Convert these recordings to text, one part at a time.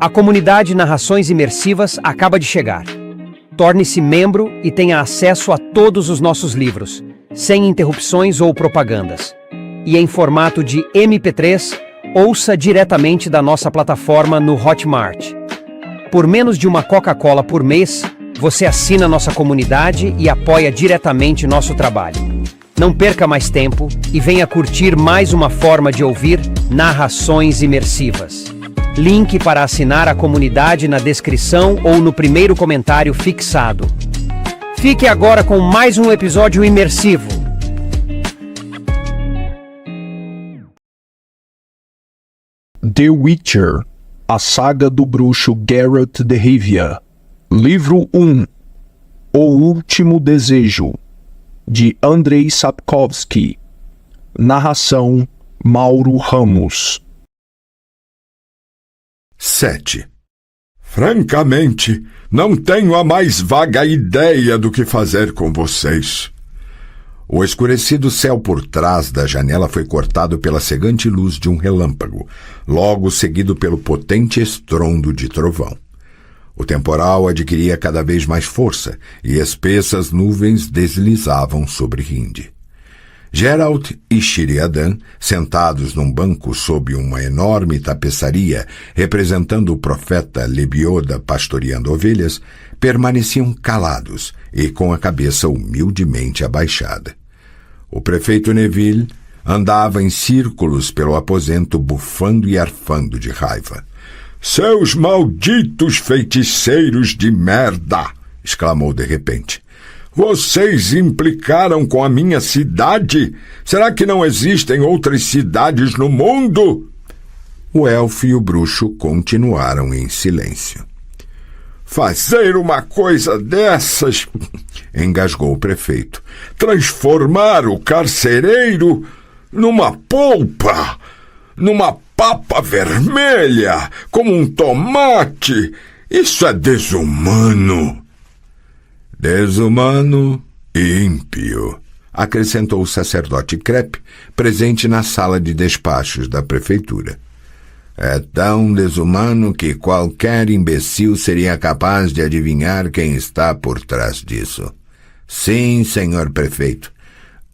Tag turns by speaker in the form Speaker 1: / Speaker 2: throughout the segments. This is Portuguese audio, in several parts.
Speaker 1: A comunidade Narrações Imersivas acaba de chegar. Torne-se membro e tenha acesso a todos os nossos livros, sem interrupções ou propagandas. E em formato de MP3, ouça diretamente da nossa plataforma no Hotmart. Por menos de uma Coca-Cola por mês, você assina nossa comunidade e apoia diretamente nosso trabalho. Não perca mais tempo e venha curtir mais uma forma de ouvir narrações imersivas. Link para assinar a comunidade na descrição ou no primeiro comentário fixado. Fique agora com mais um episódio imersivo.
Speaker 2: The Witcher, a saga do bruxo Geralt de Rivia. Livro 1, O Último Desejo, de Andrei Sapkowski. Narração, Mauro Ramos.
Speaker 3: 7. Francamente, não tenho a mais vaga ideia do que fazer com vocês. O escurecido céu por trás da janela foi cortado pela cegante luz de um relâmpago, logo seguido pelo potente estrondo de trovão. O temporal adquiria cada vez mais força e espessas nuvens deslizavam sobre Rinde. Geralt e Sheriadan, sentados num banco sob uma enorme tapeçaria representando o profeta Lebioda pastoreando ovelhas, permaneciam calados e com a cabeça humildemente abaixada. O prefeito Neville andava em círculos pelo aposento bufando e arfando de raiva. «Seus malditos feiticeiros de merda!» exclamou de repente. «Vocês implicaram com a minha cidade? Será que não existem outras cidades no mundo?» O elfo e o bruxo continuaram em silêncio. «Fazer uma coisa dessas!» engasgou o prefeito. «Transformar o carcereiro numa polpa, numa papa vermelha, como um tomate! Isso é desumano!» «Desumano e ímpio», acrescentou o sacerdote Krepp, presente na sala de despachos da prefeitura. «É tão desumano que qualquer imbecil seria capaz de adivinhar quem está por trás disso. Sim, senhor prefeito.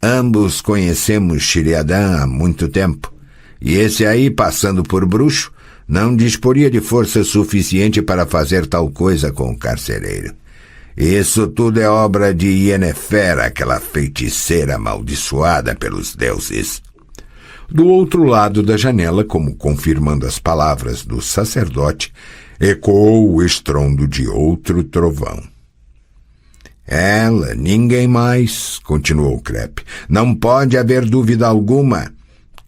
Speaker 3: Ambos conhecemos Sheriadan há muito tempo, e esse aí, passando por bruxo, não disporia de força suficiente para fazer tal coisa com o carcereiro. Isso tudo é obra de Yennefer, aquela feiticeira amaldiçoada pelos deuses.» Do outro lado da janela, como confirmando as palavras do sacerdote, ecoou o estrondo de outro trovão. «Ela, ninguém mais», continuou Krepp. «Não pode haver dúvida alguma.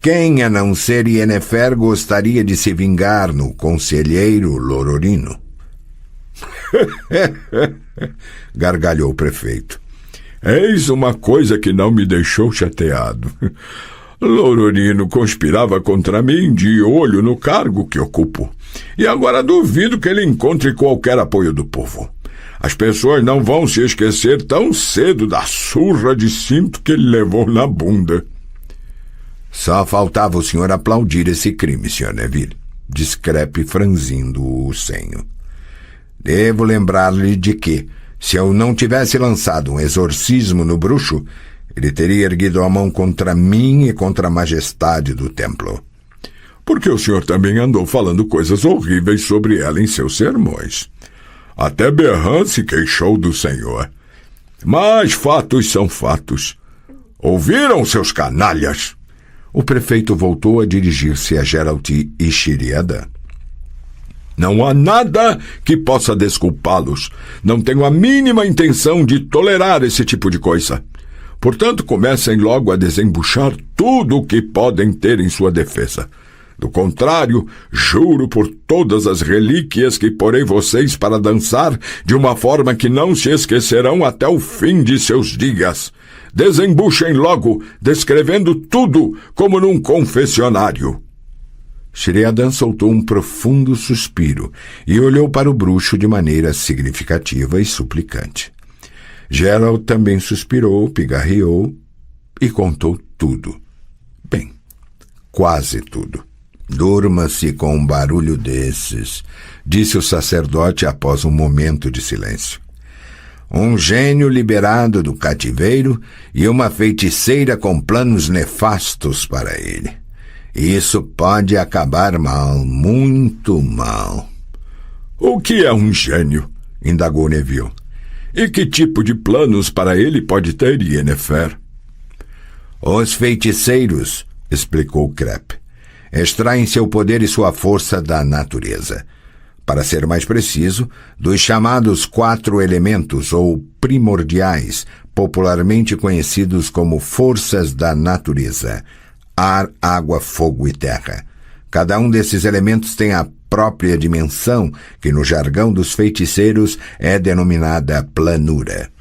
Speaker 3: Quem, a não ser Yennefer, gostaria de se vingar no conselheiro Lororino?» gargalhou o prefeito. «Eis uma coisa que não me deixou chateado. Lororino conspirava contra mim de olho no cargo que ocupo, e agora duvido que ele encontre qualquer apoio do povo. As pessoas não vão se esquecer tão cedo da surra de cinto que ele levou na bunda.» «Só faltava o senhor aplaudir esse crime, Sr. Neville», disse Krepp, franzindo o senho. «Devo lembrar-lhe de que, se eu não tivesse lançado um exorcismo no bruxo, ele teria erguido a mão contra mim e contra a majestade do templo.» «Porque o senhor também andou falando coisas horríveis sobre ela em seus sermões. Até Berran se queixou do senhor. Mas fatos são fatos. Ouviram, seus canalhas?» O prefeito voltou a dirigir-se a Geralt e Sheriadan. «Não há nada que possa desculpá-los. Não tenho a mínima intenção de tolerar esse tipo de coisa. Portanto, comecem logo a desembuchar tudo o que podem ter em sua defesa. Do contrário, juro por todas as relíquias que porei vocês para dançar de uma forma que não se esquecerão até o fim de seus dias. Desembuchem logo, descrevendo tudo como num confessionário.» Sheriadan soltou um profundo suspiro e olhou para o bruxo de maneira significativa e suplicante. Geralt também suspirou, pigarreou e contou tudo. Bem, quase tudo. Durma-se com um barulho desses, disse o sacerdote após um momento de silêncio. Um gênio liberado do cativeiro e uma feiticeira com planos nefastos para ele. Isso pode acabar mal, muito mal. O que é um gênio? Indagou Neville. E que tipo de planos para ele pode ter, Yennefer? Os feiticeiros, explicou Crep, extraem seu poder e sua força da natureza. Para ser mais preciso, dos chamados 4 elementos ou primordiais, popularmente conhecidos como forças da natureza: ar, água, fogo e terra. Cada um desses elementos tem a própria dimensão, que no jargão dos feiticeiros é denominada planura.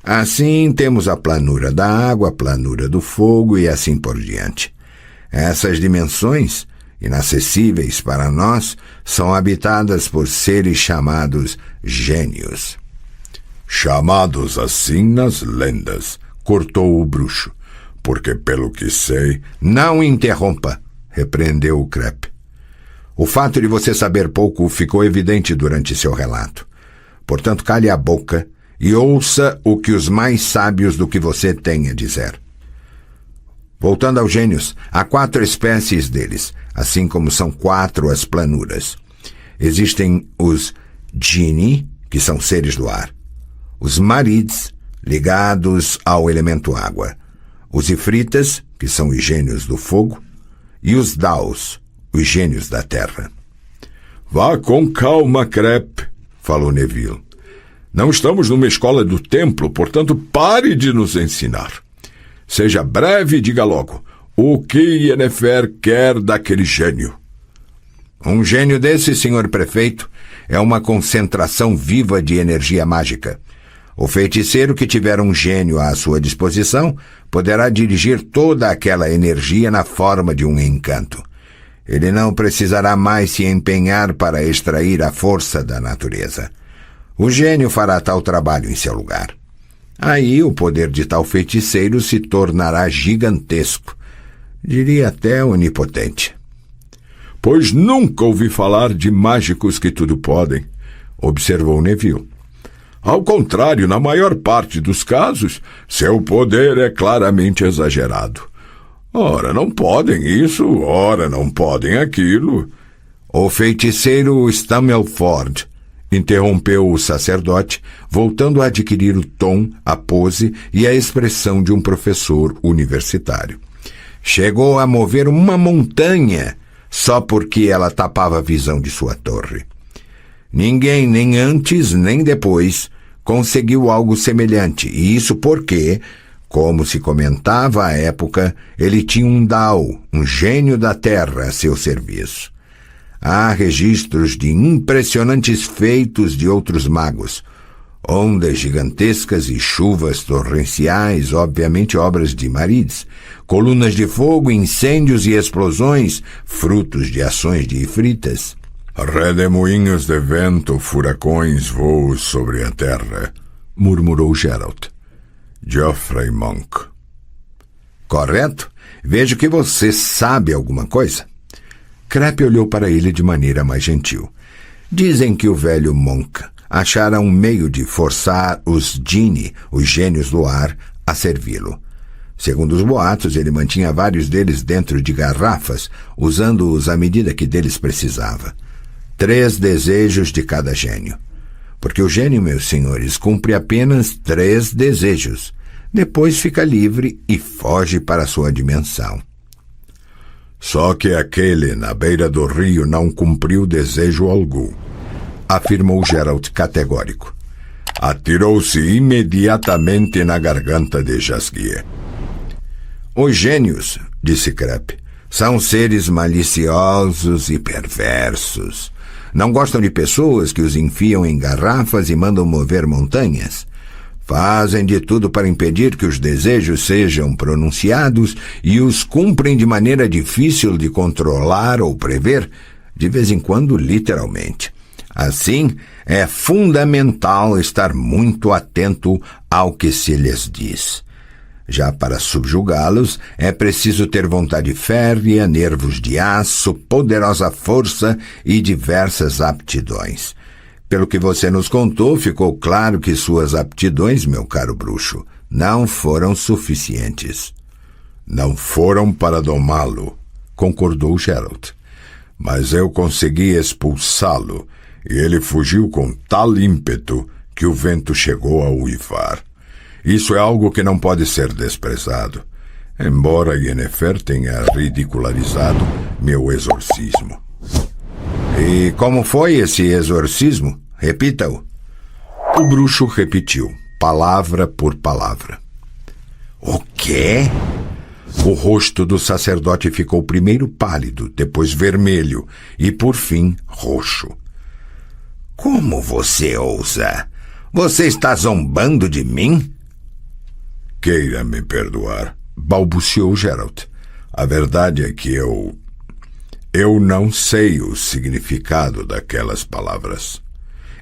Speaker 3: Assim, temos a planura da água, a planura do fogo e assim por diante. Essas dimensões, inacessíveis para nós, são habitadas por seres chamados gênios. Chamados assim nas lendas, cortou o bruxo, porque pelo que sei... Não interrompa, repreendeu o Crep. O fato de você saber pouco ficou evidente durante seu relato. Portanto, cale a boca e ouça o que os mais sábios do que você têm a dizer. Voltando aos gênios, há 4 espécies deles, assim como são 4 as planuras. Existem os Gini, que são seres do ar, os Marids, ligados ao elemento água, os Ifritas, que são os gênios do fogo, e os Daus, os gênios da terra. Vá com calma, Crep, falou Neville. Não estamos numa escola do templo, portanto pare de nos ensinar. Seja breve e diga logo, o que Yennefer quer daquele gênio? Um gênio desse, senhor prefeito, é uma concentração viva de energia mágica. O feiticeiro que tiver um gênio à sua disposição poderá dirigir toda aquela energia na forma de um encanto. Ele não precisará mais se empenhar para extrair a força da natureza. O gênio fará tal trabalho em seu lugar. Aí o poder de tal feiticeiro se tornará gigantesco, diria até onipotente. Pois nunca ouvi falar de mágicos que tudo podem, observou Neville. Ao contrário, na maior parte dos casos, seu poder é claramente exagerado. Ora não podem isso, ora não podem aquilo. O feiticeiro Stammelford, interrompeu o sacerdote, voltando a adquirir o tom, a pose e a expressão de um professor universitário. Chegou a mover uma montanha só porque ela tapava a visão de sua torre. Ninguém, nem antes nem depois, conseguiu algo semelhante, e isso porque, como se comentava à época, ele tinha um Dao, um gênio da terra, a seu serviço. Há registros de impressionantes feitos de outros magos. Ondas gigantescas e chuvas torrenciais, obviamente obras de Marids, colunas de fogo, incêndios e explosões, frutos de ações de Ifritas. Redemoinhos de vento, furacões, voos sobre a terra, murmurou Geralt. Geoffrey Monk. Correto? Vejo que você sabe alguma coisa. Crep olhou para ele de maneira mais gentil. Dizem que o velho Monk achara um meio de forçar os Gini, os gênios do ar, a servi-lo. Segundo os boatos, ele mantinha vários deles dentro de garrafas, usando-os à medida que deles precisava. 3 desejos de cada gênio. Porque o gênio, meus senhores, cumpre apenas 3 desejos. Depois fica livre e foge para sua dimensão. Só que aquele na beira do rio não cumpriu desejo algum, afirmou Geralt categórico. Atirou-se imediatamente na garganta de Jasgier. Os gênios, disse Crep, são seres maliciosos e perversos. Não gostam de pessoas que os enfiam em garrafas e mandam mover montanhas. Fazem de tudo para impedir que os desejos sejam pronunciados e os cumprem de maneira difícil de controlar ou prever, de vez em quando literalmente. Assim, é fundamental estar muito atento ao que se lhes diz.
Speaker 4: Já para subjugá-los, é preciso ter vontade férrea, nervos de aço, poderosa força e diversas aptidões. Pelo que você nos contou, ficou claro que suas aptidões, meu caro bruxo, não foram suficientes.
Speaker 3: Não foram para domá-lo, concordou Geralt. Mas eu consegui expulsá-lo, e ele fugiu com tal ímpeto que o vento chegou a uivar. Isso é algo que não pode ser desprezado, embora Yennefer tenha ridicularizado meu exorcismo.
Speaker 4: E como foi esse exorcismo? Repita-o.
Speaker 3: O bruxo repetiu, palavra por palavra.
Speaker 4: O quê?
Speaker 3: O rosto do sacerdote ficou primeiro pálido, depois vermelho e, por fim, roxo.
Speaker 4: Como você ousa? Você está zombando de mim?
Speaker 3: Queira me perdoar, balbuciou Geralt. A verdade é que eu não sei o significado daquelas palavras.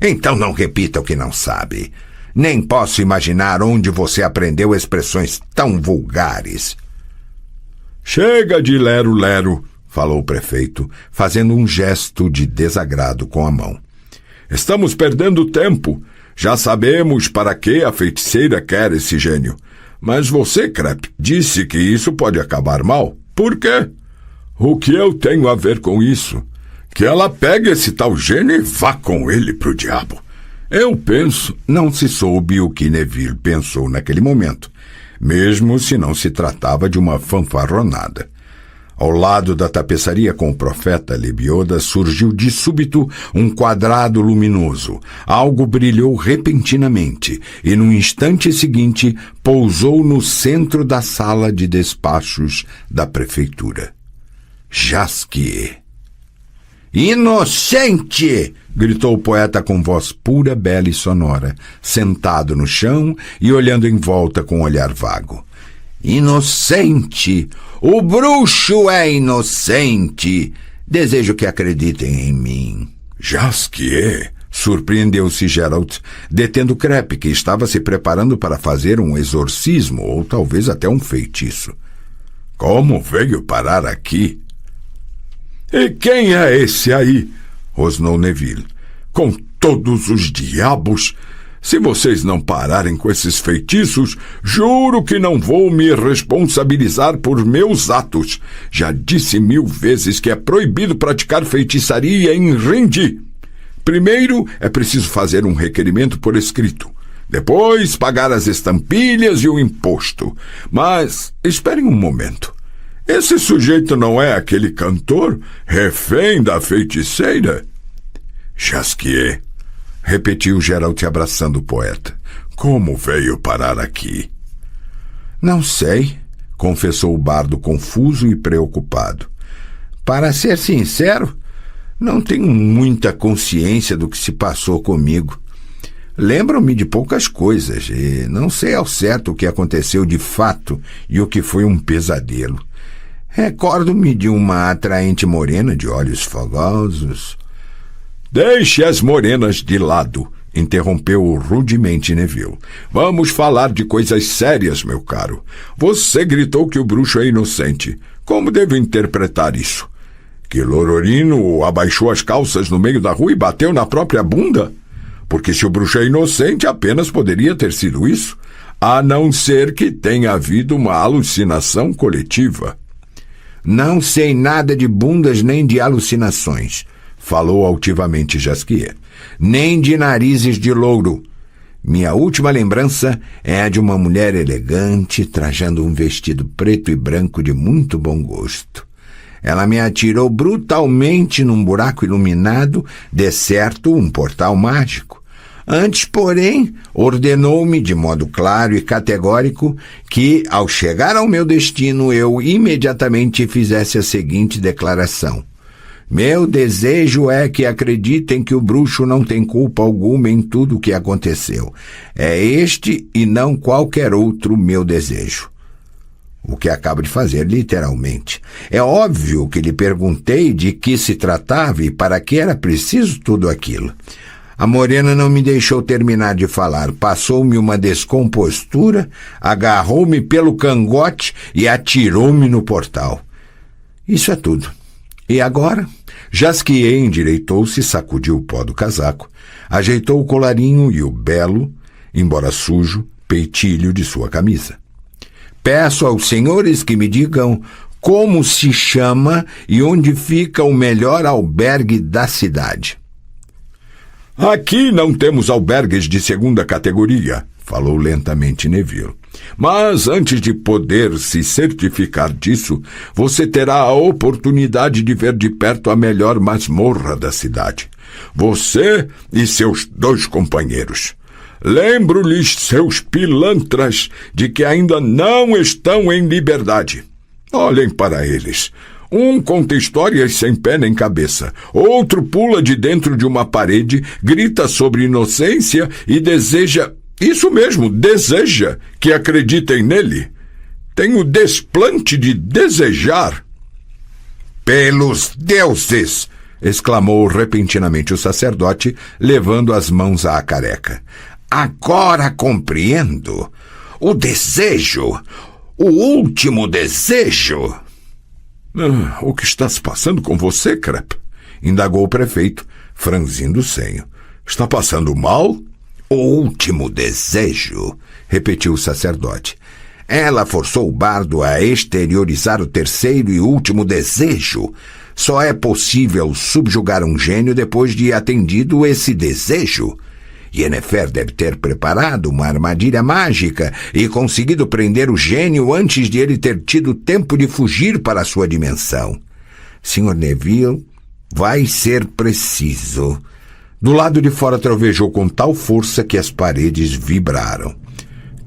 Speaker 4: Então não repita o que não sabe. Nem posso imaginar onde você aprendeu expressões tão vulgares.
Speaker 3: Chega de lero-lero, falou o prefeito, fazendo um gesto de desagrado com a mão. Estamos perdendo tempo. Já sabemos para que a feiticeira quer esse gênio. Mas você, Crep, disse que isso pode acabar mal. Por quê? O que eu tenho a ver com isso? Que ela pegue esse tal gênio e vá com ele pro diabo. Eu penso...
Speaker 4: Não se soube o que Neville pensou naquele momento, mesmo se não se tratava de uma fanfarronada. Ao lado da tapeçaria com o profeta Lebioda surgiu de súbito um quadrado luminoso. Algo brilhou repentinamente e, no instante seguinte, pousou no centro da sala de despachos da prefeitura. Jasquier. Inocente! Gritou o poeta com voz pura, bela e sonora, sentado no chão e olhando em volta com um olhar vago. Inocente! O bruxo é inocente! Desejo que acreditem em mim.
Speaker 3: Jasquier! Surpreendeu-se Geralt, detendo Crep, que estava se preparando para fazer um exorcismo ou talvez até um feitiço. Como veio parar aqui? E quem é esse aí? Rosnou Neville. Com todos os diabos! Se vocês não pararem com esses feitiços, juro que não vou me responsabilizar por meus atos. Já disse 1000 vezes que é proibido praticar feitiçaria em Rindi. Primeiro é preciso fazer um requerimento por escrito. Depois pagar as estampilhas e o imposto. Mas esperem um momento. Esse sujeito não é aquele cantor, refém da feiticeira? Jasquier, repetiu Geralt abraçando o poeta. Como veio parar aqui?
Speaker 4: Não sei, confessou o bardo confuso e preocupado. Para ser sincero, não tenho muita consciência do que se passou comigo. Lembro-me de poucas coisas e não sei ao certo o que aconteceu de fato e o que foi um pesadelo. Recordo-me de uma atraente morena de olhos fogosos.
Speaker 3: Deixe as morenas de lado, interrompeu rudemente Neville. Vamos falar de coisas sérias, meu caro. Você gritou que o bruxo é inocente. Como devo interpretar isso? Que Lororino abaixou as calças no meio da rua e bateu na própria bunda? Porque se o bruxo é inocente, apenas poderia ter sido isso, a não ser que tenha havido uma alucinação coletiva.
Speaker 4: Não sei nada de bundas nem de alucinações, falou altivamente Jasquier, nem de narizes de louro. Minha última lembrança é a de uma mulher elegante trajando um vestido preto e branco de muito bom gosto. Ela me atirou brutalmente num buraco iluminado, de certo um portal mágico. Antes, porém, ordenou-me de modo claro e categórico que, ao chegar ao meu destino, eu imediatamente fizesse a seguinte declaração. Meu desejo é que acreditem que o bruxo não tem culpa alguma em tudo o que aconteceu. É este e não qualquer outro meu desejo. O que acabo de fazer, literalmente. É óbvio que lhe perguntei de que se tratava e para que era preciso tudo aquilo. A morena não me deixou terminar de falar. Passou-me uma descompostura, agarrou-me pelo cangote e atirou-me no portal. Isso é tudo. E agora? Jasquier endireitou-se, sacudiu o pó do casaco, ajeitou o colarinho e o belo, embora sujo, peitilho de sua camisa. Peço aos senhores que me digam como se chama e onde fica o melhor albergue da cidade.
Speaker 3: Aqui não temos albergues de segunda categoria, falou lentamente Neville. Mas antes de poder se certificar disso, você terá a oportunidade de ver de perto a melhor masmorra da cidade. Você e seus 2 companheiros. Lembro-lhes, seus pilantras, de que ainda não estão em liberdade. Olhem para eles. Um conta histórias sem pé nem cabeça. Outro pula de dentro de uma parede, grita sobre inocência e deseja... Isso mesmo, deseja que acreditem nele. Tem o desplante de desejar.
Speaker 4: Pelos deuses! Exclamou repentinamente o sacerdote, levando as mãos à careca. Agora compreendo. O desejo... O último desejo...
Speaker 3: O que está se passando com você, Crep?
Speaker 4: Indagou o prefeito, franzindo o senho.
Speaker 3: Está passando mal?
Speaker 4: O último desejo, repetiu o sacerdote. Ela forçou o bardo a exteriorizar o terceiro e último desejo. Só é possível subjugar um gênio depois de atendido esse desejo. Yennefer deve ter preparado uma armadilha mágica e conseguido prender o gênio antes de ele ter tido tempo de fugir para a sua dimensão. Sr. Neville, vai ser preciso. Do lado de fora trovejou com tal força que as paredes vibraram.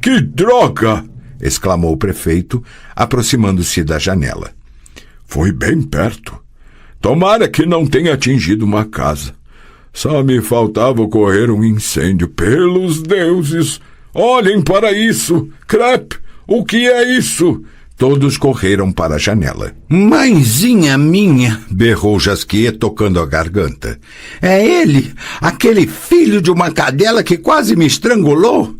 Speaker 3: Que droga!
Speaker 4: Exclamou o prefeito, aproximando-se da janela.
Speaker 3: Foi bem perto. Tomara que não tenha atingido uma casa. Só me faltava ocorrer um incêndio. Pelos deuses! Olhem para isso! Crep, o que é isso?
Speaker 4: Todos correram para a janela. Mãezinha minha! Berrou Jasquier, tocando a garganta. É ele! Aquele filho de uma cadela que quase me estrangulou!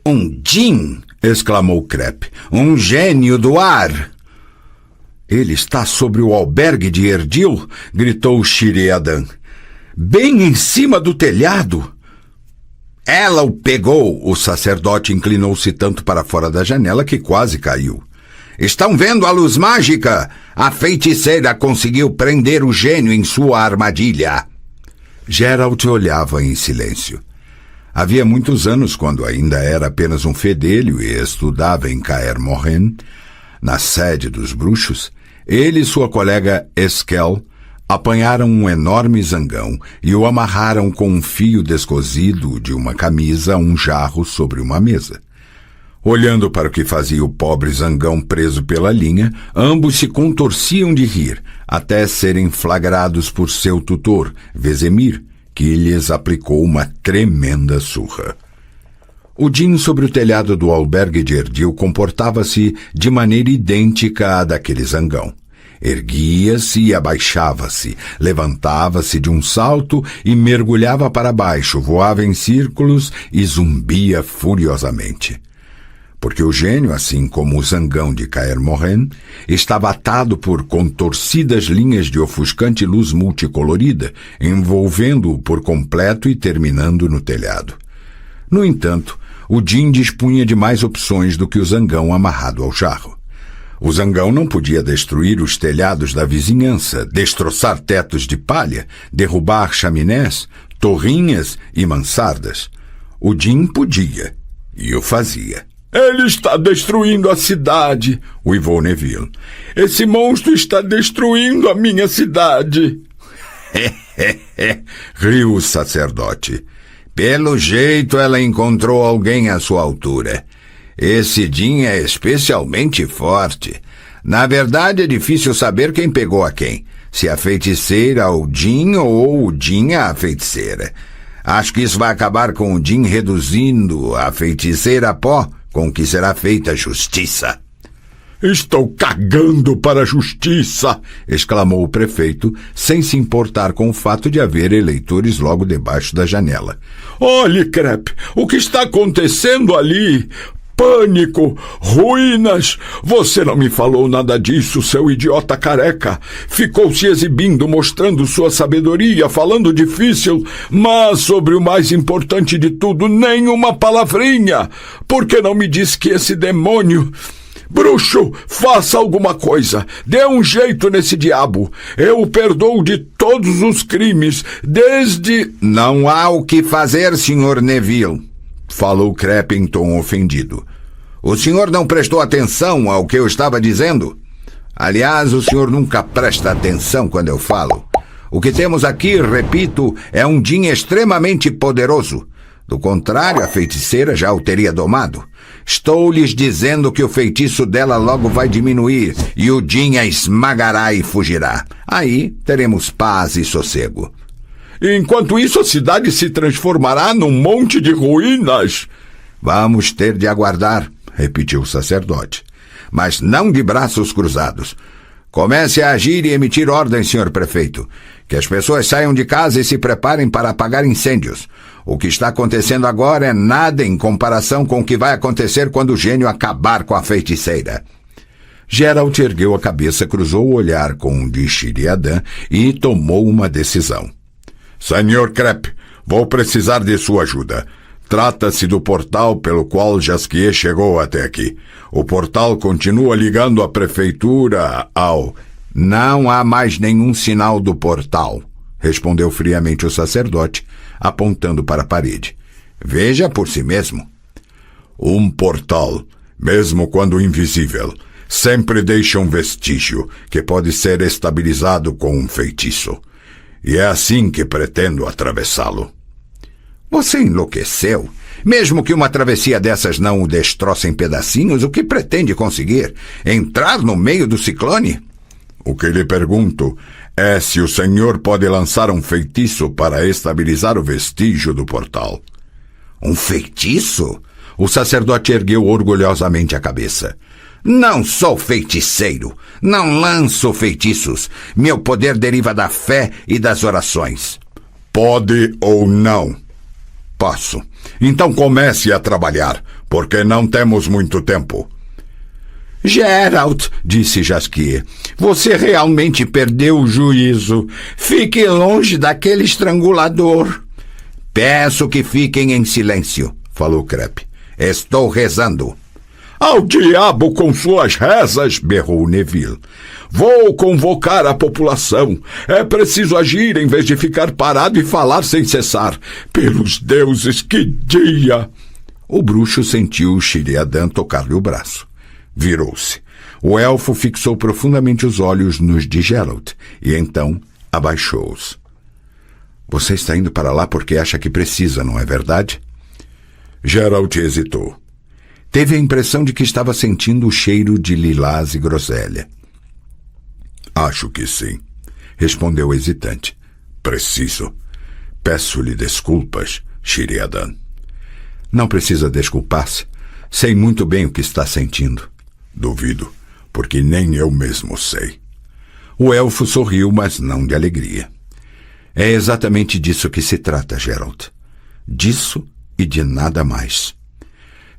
Speaker 4: Um djinn! Exclamou Crep. Um gênio do ar! Ele está sobre o albergue de Erdil? Gritou Shire-Adan. Bem em cima do telhado. Ela o pegou. O sacerdote inclinou-se tanto para fora da janela que quase caiu. Estão vendo a luz mágica? A feiticeira conseguiu prender o gênio em sua armadilha. Geralt olhava em silêncio. Havia muitos anos, quando ainda era apenas um fedelho e estudava em Kaer Morhen, na sede dos bruxos, ele e sua colega Eskel apanharam um enorme zangão e o amarraram com um fio descosido de uma camisa a um jarro sobre uma mesa. Olhando para o que fazia o pobre zangão preso pela linha, ambos se contorciam de rir, até serem flagrados por seu tutor, Vesemir, que lhes aplicou uma tremenda surra. O djinn sobre o telhado do albergue de Erdil comportava-se de maneira idêntica à daquele zangão. Erguia-se e abaixava-se, levantava-se de um salto e mergulhava para baixo, voava em círculos e zumbia furiosamente. Porque o gênio, assim como o zangão de Kaer Morhen, estava atado por contorcidas linhas de ofuscante luz multicolorida, envolvendo-o por completo e terminando no telhado. No entanto, o djinn dispunha de mais opções do que o zangão amarrado ao jarro. O zangão não podia destruir os telhados da vizinhança, destroçar tetos de palha, derrubar chaminés, torrinhas e mansardas. O djinn podia, e o fazia.
Speaker 3: Ele está destruindo a cidade, uivou Neville. Esse monstro está destruindo a minha cidade.
Speaker 4: Riu o sacerdote. Pelo jeito ela encontrou alguém à sua altura. Esse djinn é especialmente forte. Na verdade, é difícil saber quem pegou a quem. Se a feiticeira ao djinn ou o djinn a feiticeira. Acho que isso vai acabar com o djinn reduzindo a feiticeira a pó, com que será feita justiça.
Speaker 3: Estou cagando para a justiça!
Speaker 4: Exclamou o prefeito, sem se importar com o fato de haver eleitores logo debaixo da janela.
Speaker 3: Olhe, Crepe, o que está acontecendo ali? Pânico, ruínas. Você não me falou nada disso, seu idiota careca. Ficou se exibindo, mostrando sua sabedoria, falando difícil, mas sobre o mais importante de tudo, nenhuma palavrinha. Por que não me diz que esse demônio... Bruxo, faça alguma coisa. Dê um jeito nesse diabo. Eu o perdoo de todos os crimes, desde...
Speaker 4: Não há o que fazer, Sr. Neville, falou Crepe em tom ofendido. O senhor não prestou atenção ao que eu estava dizendo? Aliás, o senhor nunca presta atenção quando eu falo. O que temos aqui, repito, é um Djinn extremamente poderoso. Do contrário, a feiticeira já o teria domado. Estou lhes dizendo que o feitiço dela logo vai diminuir e o Djinn a esmagará e fugirá. Aí teremos paz e sossego.
Speaker 3: Enquanto isso, a cidade se transformará num monte de ruínas.
Speaker 4: Vamos ter de aguardar, repetiu o sacerdote. Mas não de braços cruzados. Comece a agir e emitir ordens, senhor prefeito. Que as pessoas saiam de casa e se preparem para apagar incêndios. O que está acontecendo agora é nada em comparação com o que vai acontecer quando o gênio acabar com a feiticeira. Geralt ergueu a cabeça, cruzou o olhar com o de Sheriadan e tomou uma decisão.
Speaker 3: Senhor Crepe, vou precisar de sua ajuda. Trata-se do portal pelo qual Jasquier chegou até aqui. O portal continua ligando a prefeitura ao...
Speaker 4: Não há mais nenhum sinal do portal, respondeu friamente o sacerdote, apontando para a parede. Veja por si mesmo.
Speaker 3: Um portal, mesmo quando invisível, sempre deixa um vestígio que pode ser estabilizado com um feitiço. E é assim que pretendo atravessá-lo.
Speaker 4: Você enlouqueceu? Mesmo que uma travessia dessas não o destroce em pedacinhos, o que pretende conseguir? Entrar no meio do ciclone?
Speaker 3: O que lhe pergunto é se o senhor pode lançar um feitiço para estabilizar o vestígio do portal.
Speaker 4: Um feitiço? O sacerdote ergueu orgulhosamente a cabeça. Não sou feiticeiro. Não lanço feitiços. Meu poder deriva da fé e das orações.
Speaker 3: Pode ou não?
Speaker 4: Posso.
Speaker 3: Então comece a trabalhar, porque não temos muito tempo.
Speaker 4: Geralt, disse Jasquier, você realmente perdeu o juízo. Fique longe daquele estrangulador. Peço que fiquem em silêncio, falou Crepe. Estou rezando.
Speaker 3: Ao diabo com suas rezas, berrou Neville. Vou convocar a população. É preciso agir em vez de ficar parado e falar sem cessar. Pelos deuses, que dia!
Speaker 4: O bruxo sentiu Sheriadan tocar-lhe o braço. Virou-se. O elfo fixou profundamente os olhos nos de Geralt e então abaixou-os. Você está indo para lá porque acha que precisa, não é verdade?
Speaker 3: Geralt hesitou.
Speaker 4: Teve a impressão de que estava sentindo o cheiro de lilás e groselha.
Speaker 3: Acho que sim, respondeu hesitante. Preciso. Peço-lhe desculpas, Sheriadan.
Speaker 4: Não precisa desculpar-se. Sei muito bem o que está sentindo.
Speaker 3: Duvido, porque nem eu mesmo sei.
Speaker 4: O elfo sorriu, mas não de alegria. É exatamente disso que se trata, Geralt. Disso e de nada mais.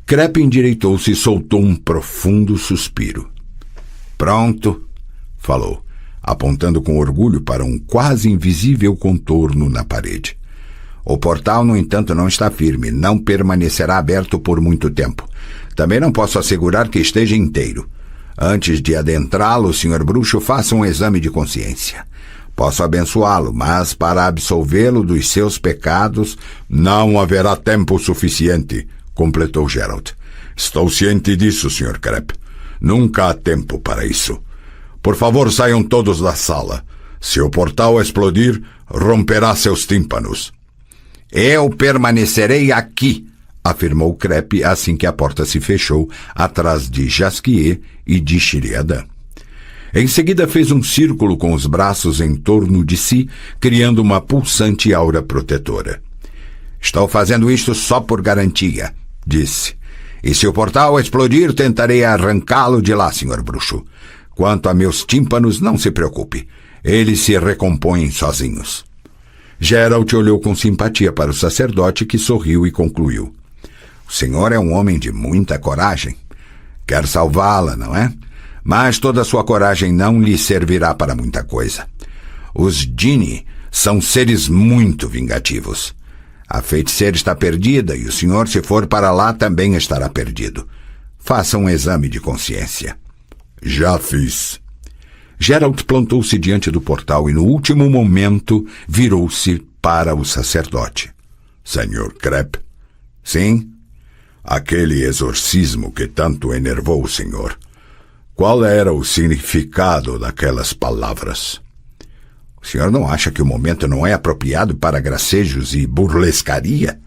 Speaker 4: Crepe endireitou-se e soltou um profundo suspiro. Pronto, falou, apontando com orgulho para um quase invisível contorno na parede. O portal, no entanto, não está firme, não permanecerá aberto por muito tempo. Também não posso assegurar que esteja inteiro. Antes de adentrá-lo, Sr. Bruxo, faça um exame de consciência. Posso abençoá-lo, mas para absolvê-lo dos seus pecados...
Speaker 3: Não haverá tempo suficiente, completou Geralt. Estou ciente disso, Sr. Crepe. Nunca há tempo para isso. Por favor, saiam todos da sala. Se o portal explodir, romperá seus tímpanos.
Speaker 4: Eu permanecerei aqui, afirmou Crepe assim que a porta se fechou atrás de Jasquier e de Sheriadan. Em seguida fez um círculo com os braços em torno de si, criando uma pulsante aura protetora. Estou fazendo isto só por garantia, disse. E se o portal explodir, tentarei arrancá-lo de lá, senhor bruxo. Quanto a meus tímpanos, não se preocupe. Eles se recompõem sozinhos. Geralt olhou com simpatia para o sacerdote, que sorriu e concluiu. O senhor é um homem de muita coragem. Quer salvá-la, não é? Mas toda a sua coragem não lhe servirá para muita coisa. Os Djinni são seres muito vingativos. A feiticeira está perdida e o senhor, se for para lá, também estará perdido. Faça um exame de consciência.
Speaker 3: Já fiz.
Speaker 4: Geralt plantou-se diante do portal e, no último momento, virou-se para o sacerdote.
Speaker 3: Senhor Krepp?
Speaker 4: Sim?
Speaker 3: Aquele exorcismo que tanto enervou o senhor. Qual era o significado daquelas palavras?
Speaker 4: O senhor não acha que o momento não é apropriado para gracejos e burlescaria?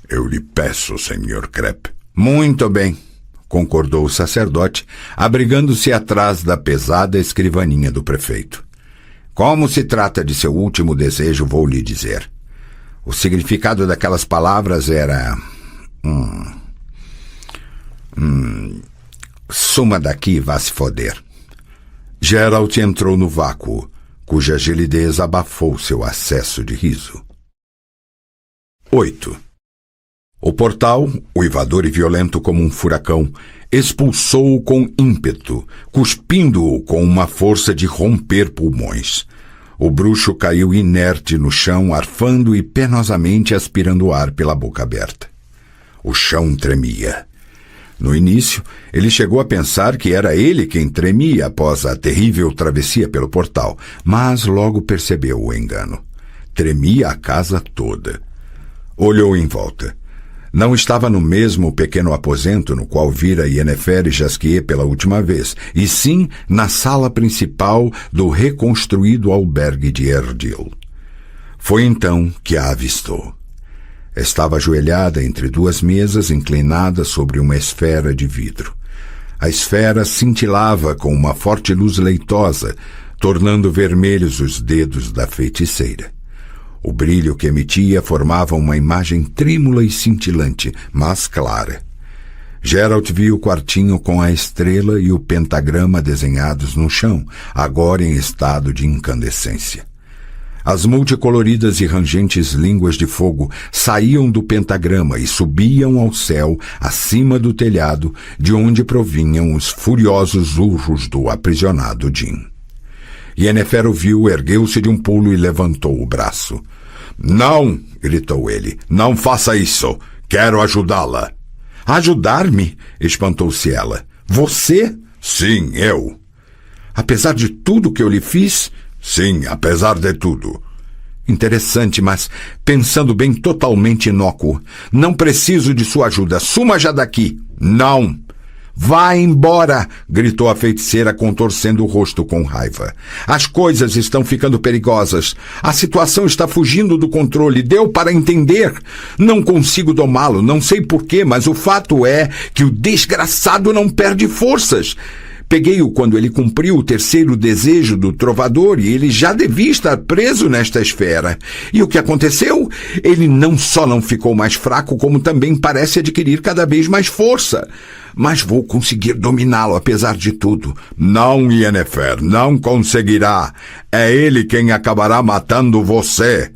Speaker 3: Eu lhe peço, senhor Krepp.
Speaker 4: Muito bem, concordou o sacerdote, abrigando-se atrás da pesada escrivaninha do prefeito. Como se trata de seu último desejo, vou lhe dizer. O significado daquelas palavras era... Suma daqui e vá se foder. Geralt entrou no vácuo, cuja gelidez abafou seu acesso de riso. 8. O portal, uivador e violento como um furacão, expulsou-o com ímpeto, cuspindo-o com uma força de romper pulmões. O bruxo caiu inerte no chão, arfando e penosamente aspirando o ar pela boca aberta. O chão tremia. No início, ele chegou a pensar que era ele quem tremia após a terrível travessia pelo portal, mas logo percebeu o engano. Tremia a casa toda. Olhou em volta. Não estava no mesmo pequeno aposento no qual vira Yennefer e Jasquier pela última vez, e sim na sala principal do reconstruído albergue de Erdil. Foi então que a avistou. Estava ajoelhada entre duas mesas inclinadas sobre uma esfera de vidro. A esfera cintilava com uma forte luz leitosa, tornando vermelhos os dedos da feiticeira. O brilho que emitia formava uma imagem trêmula e cintilante, mas clara. Geralt viu o quartinho com a estrela e o pentagrama desenhados no chão, agora em estado de incandescência. As multicoloridas e rangentes línguas de fogo saíam do pentagrama e subiam ao céu acima do telhado, de onde provinham os furiosos urros do aprisionado Jin. Yennefer o viu, ergueu-se de um pulo e levantou o braço. "Não!" gritou ele. "Não faça isso! Quero ajudá-la!" "Ajudar-me?" espantou-se ela. "Você?"
Speaker 3: "Sim, eu."
Speaker 4: "Apesar de tudo que eu lhe fiz?"
Speaker 3: "Sim, apesar de tudo."
Speaker 4: "Interessante, mas, pensando bem, totalmente inócuo. Não preciso de sua ajuda. Suma já daqui." "Não!" "Vá embora!" gritou a feiticeira, contorcendo o rosto com raiva. "As coisas estão ficando perigosas. A situação está fugindo do controle. Deu para entender. Não consigo domá-lo, não sei porquê, mas o fato é que o desgraçado não perde forças. Peguei-o quando ele cumpriu o terceiro desejo do trovador e ele já devia estar preso nesta esfera. E o que aconteceu? Ele não só não ficou mais fraco, como também parece adquirir cada vez mais força. Mas vou conseguir dominá-lo apesar de tudo."
Speaker 3: "Não, Yennefer, não conseguirá. É ele quem acabará matando você."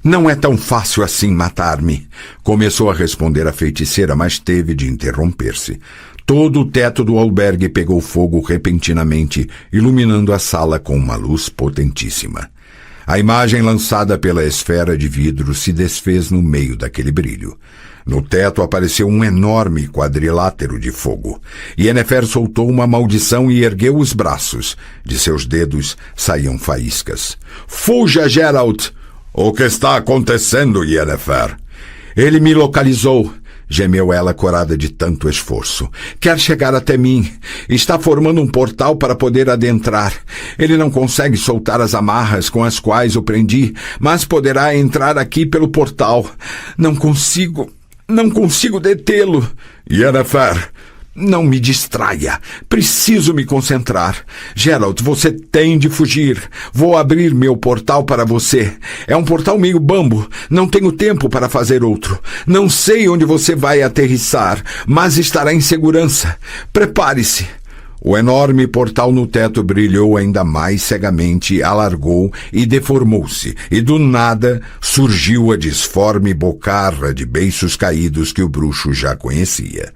Speaker 4: "Não é tão fácil assim matar-me", começou a responder a feiticeira, mas teve de interromper-se. Todo o teto do albergue pegou fogo repentinamente, iluminando a sala com uma luz potentíssima. A imagem lançada pela esfera de vidro se desfez no meio daquele brilho. No teto apareceu um enorme quadrilátero de fogo. Yennefer soltou uma maldição e ergueu os braços. De seus dedos saíam faíscas. "Fuja, Geralt!"
Speaker 3: "O que está acontecendo, Yennefer?"
Speaker 4: "Ele me localizou", gemeu ela, corada de tanto esforço. "Quer chegar até mim. Está formando um portal para poder adentrar. Ele não consegue soltar as amarras com as quais o prendi, mas poderá entrar aqui pelo portal. Não consigo detê-lo."
Speaker 3: "Yennefer,
Speaker 4: Não me distraia. Preciso me concentrar. Geralt, você tem de fugir. Vou abrir meu portal para você. É um portal meio bambo. Não tenho tempo para fazer outro. Não sei onde você vai aterrissar, mas estará em segurança. Prepare-se. O enorme portal no teto brilhou ainda mais cegamente, alargou e deformou-se, e do nada surgiu a disforme bocarra de beiços caídos que o bruxo já conhecia.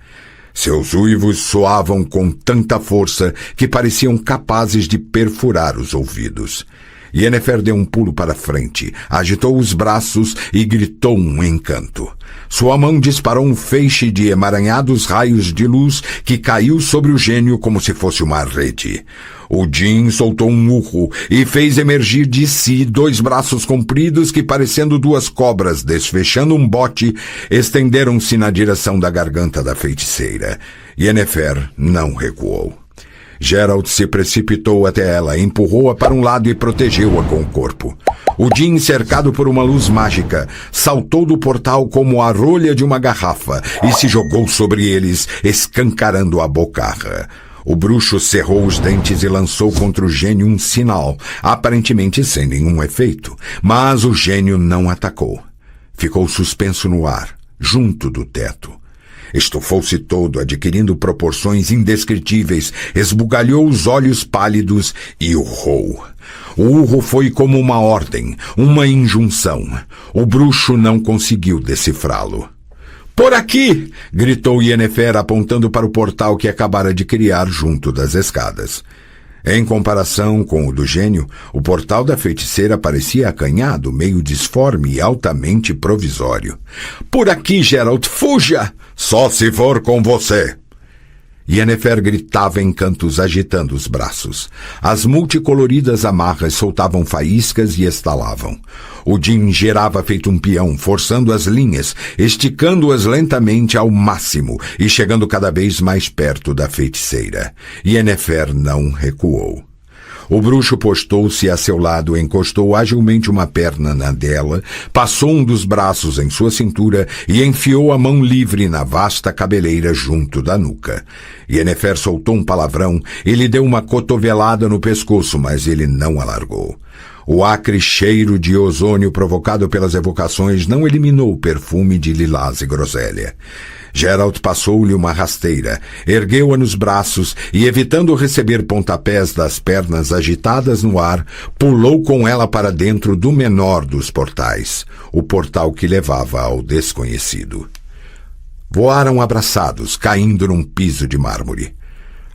Speaker 4: Seus uivos soavam com tanta força que pareciam capazes de perfurar os ouvidos. Yennefer deu um pulo para frente, agitou os braços e gritou um encanto. Sua mão disparou um feixe de emaranhados raios de luz que caiu sobre o gênio como se fosse uma rede. O Djinn soltou um urro e fez emergir de si 2 braços compridos que, parecendo 2 cobras desfechando um bote, estenderam-se na direção da garganta da feiticeira. Yennefer não recuou. Geralt se precipitou até ela, empurrou-a para um lado e protegeu-a com o corpo. O Djinn, cercado por uma luz mágica, saltou do portal como a rolha de uma garrafa e se jogou sobre eles, escancarando a bocarra. O bruxo cerrou os dentes e lançou contra o gênio um sinal, aparentemente sem nenhum efeito, mas o gênio não atacou. Ficou suspenso no ar, junto do teto. Estufou-se todo, adquirindo proporções indescritíveis, esbugalhou os olhos pálidos e urrou. O urro foi como uma ordem, uma injunção. O bruxo não conseguiu decifrá-lo. "Por aqui!" gritou Yennefer, apontando para o portal que acabara de criar junto das escadas. Em comparação com o do gênio, o portal da feiticeira parecia acanhado, meio disforme e altamente provisório. "Por aqui, Geralt, fuja! Só se for com você!" Yennefer gritava em cantos, agitando os braços. As multicoloridas amarras soltavam faíscas e estalavam. O Djinn girava feito um peão, forçando as linhas, esticando-as lentamente ao máximo e chegando cada vez mais perto da feiticeira. Yennefer não recuou. O bruxo postou-se a seu lado, encostou agilmente uma perna na dela, passou um dos braços em sua cintura e enfiou a mão livre na vasta cabeleira junto da nuca. Yennefer soltou um palavrão e lhe deu uma cotovelada no pescoço, mas ele não a largou. O acre cheiro de ozônio provocado pelas evocações não eliminou o perfume de lilás e groselha. Geralt passou-lhe uma rasteira, ergueu-a nos braços e, evitando receber pontapés das pernas agitadas no ar, pulou com ela para dentro do menor dos portais, o portal que levava ao desconhecido. Voaram abraçados, caindo num piso de mármore.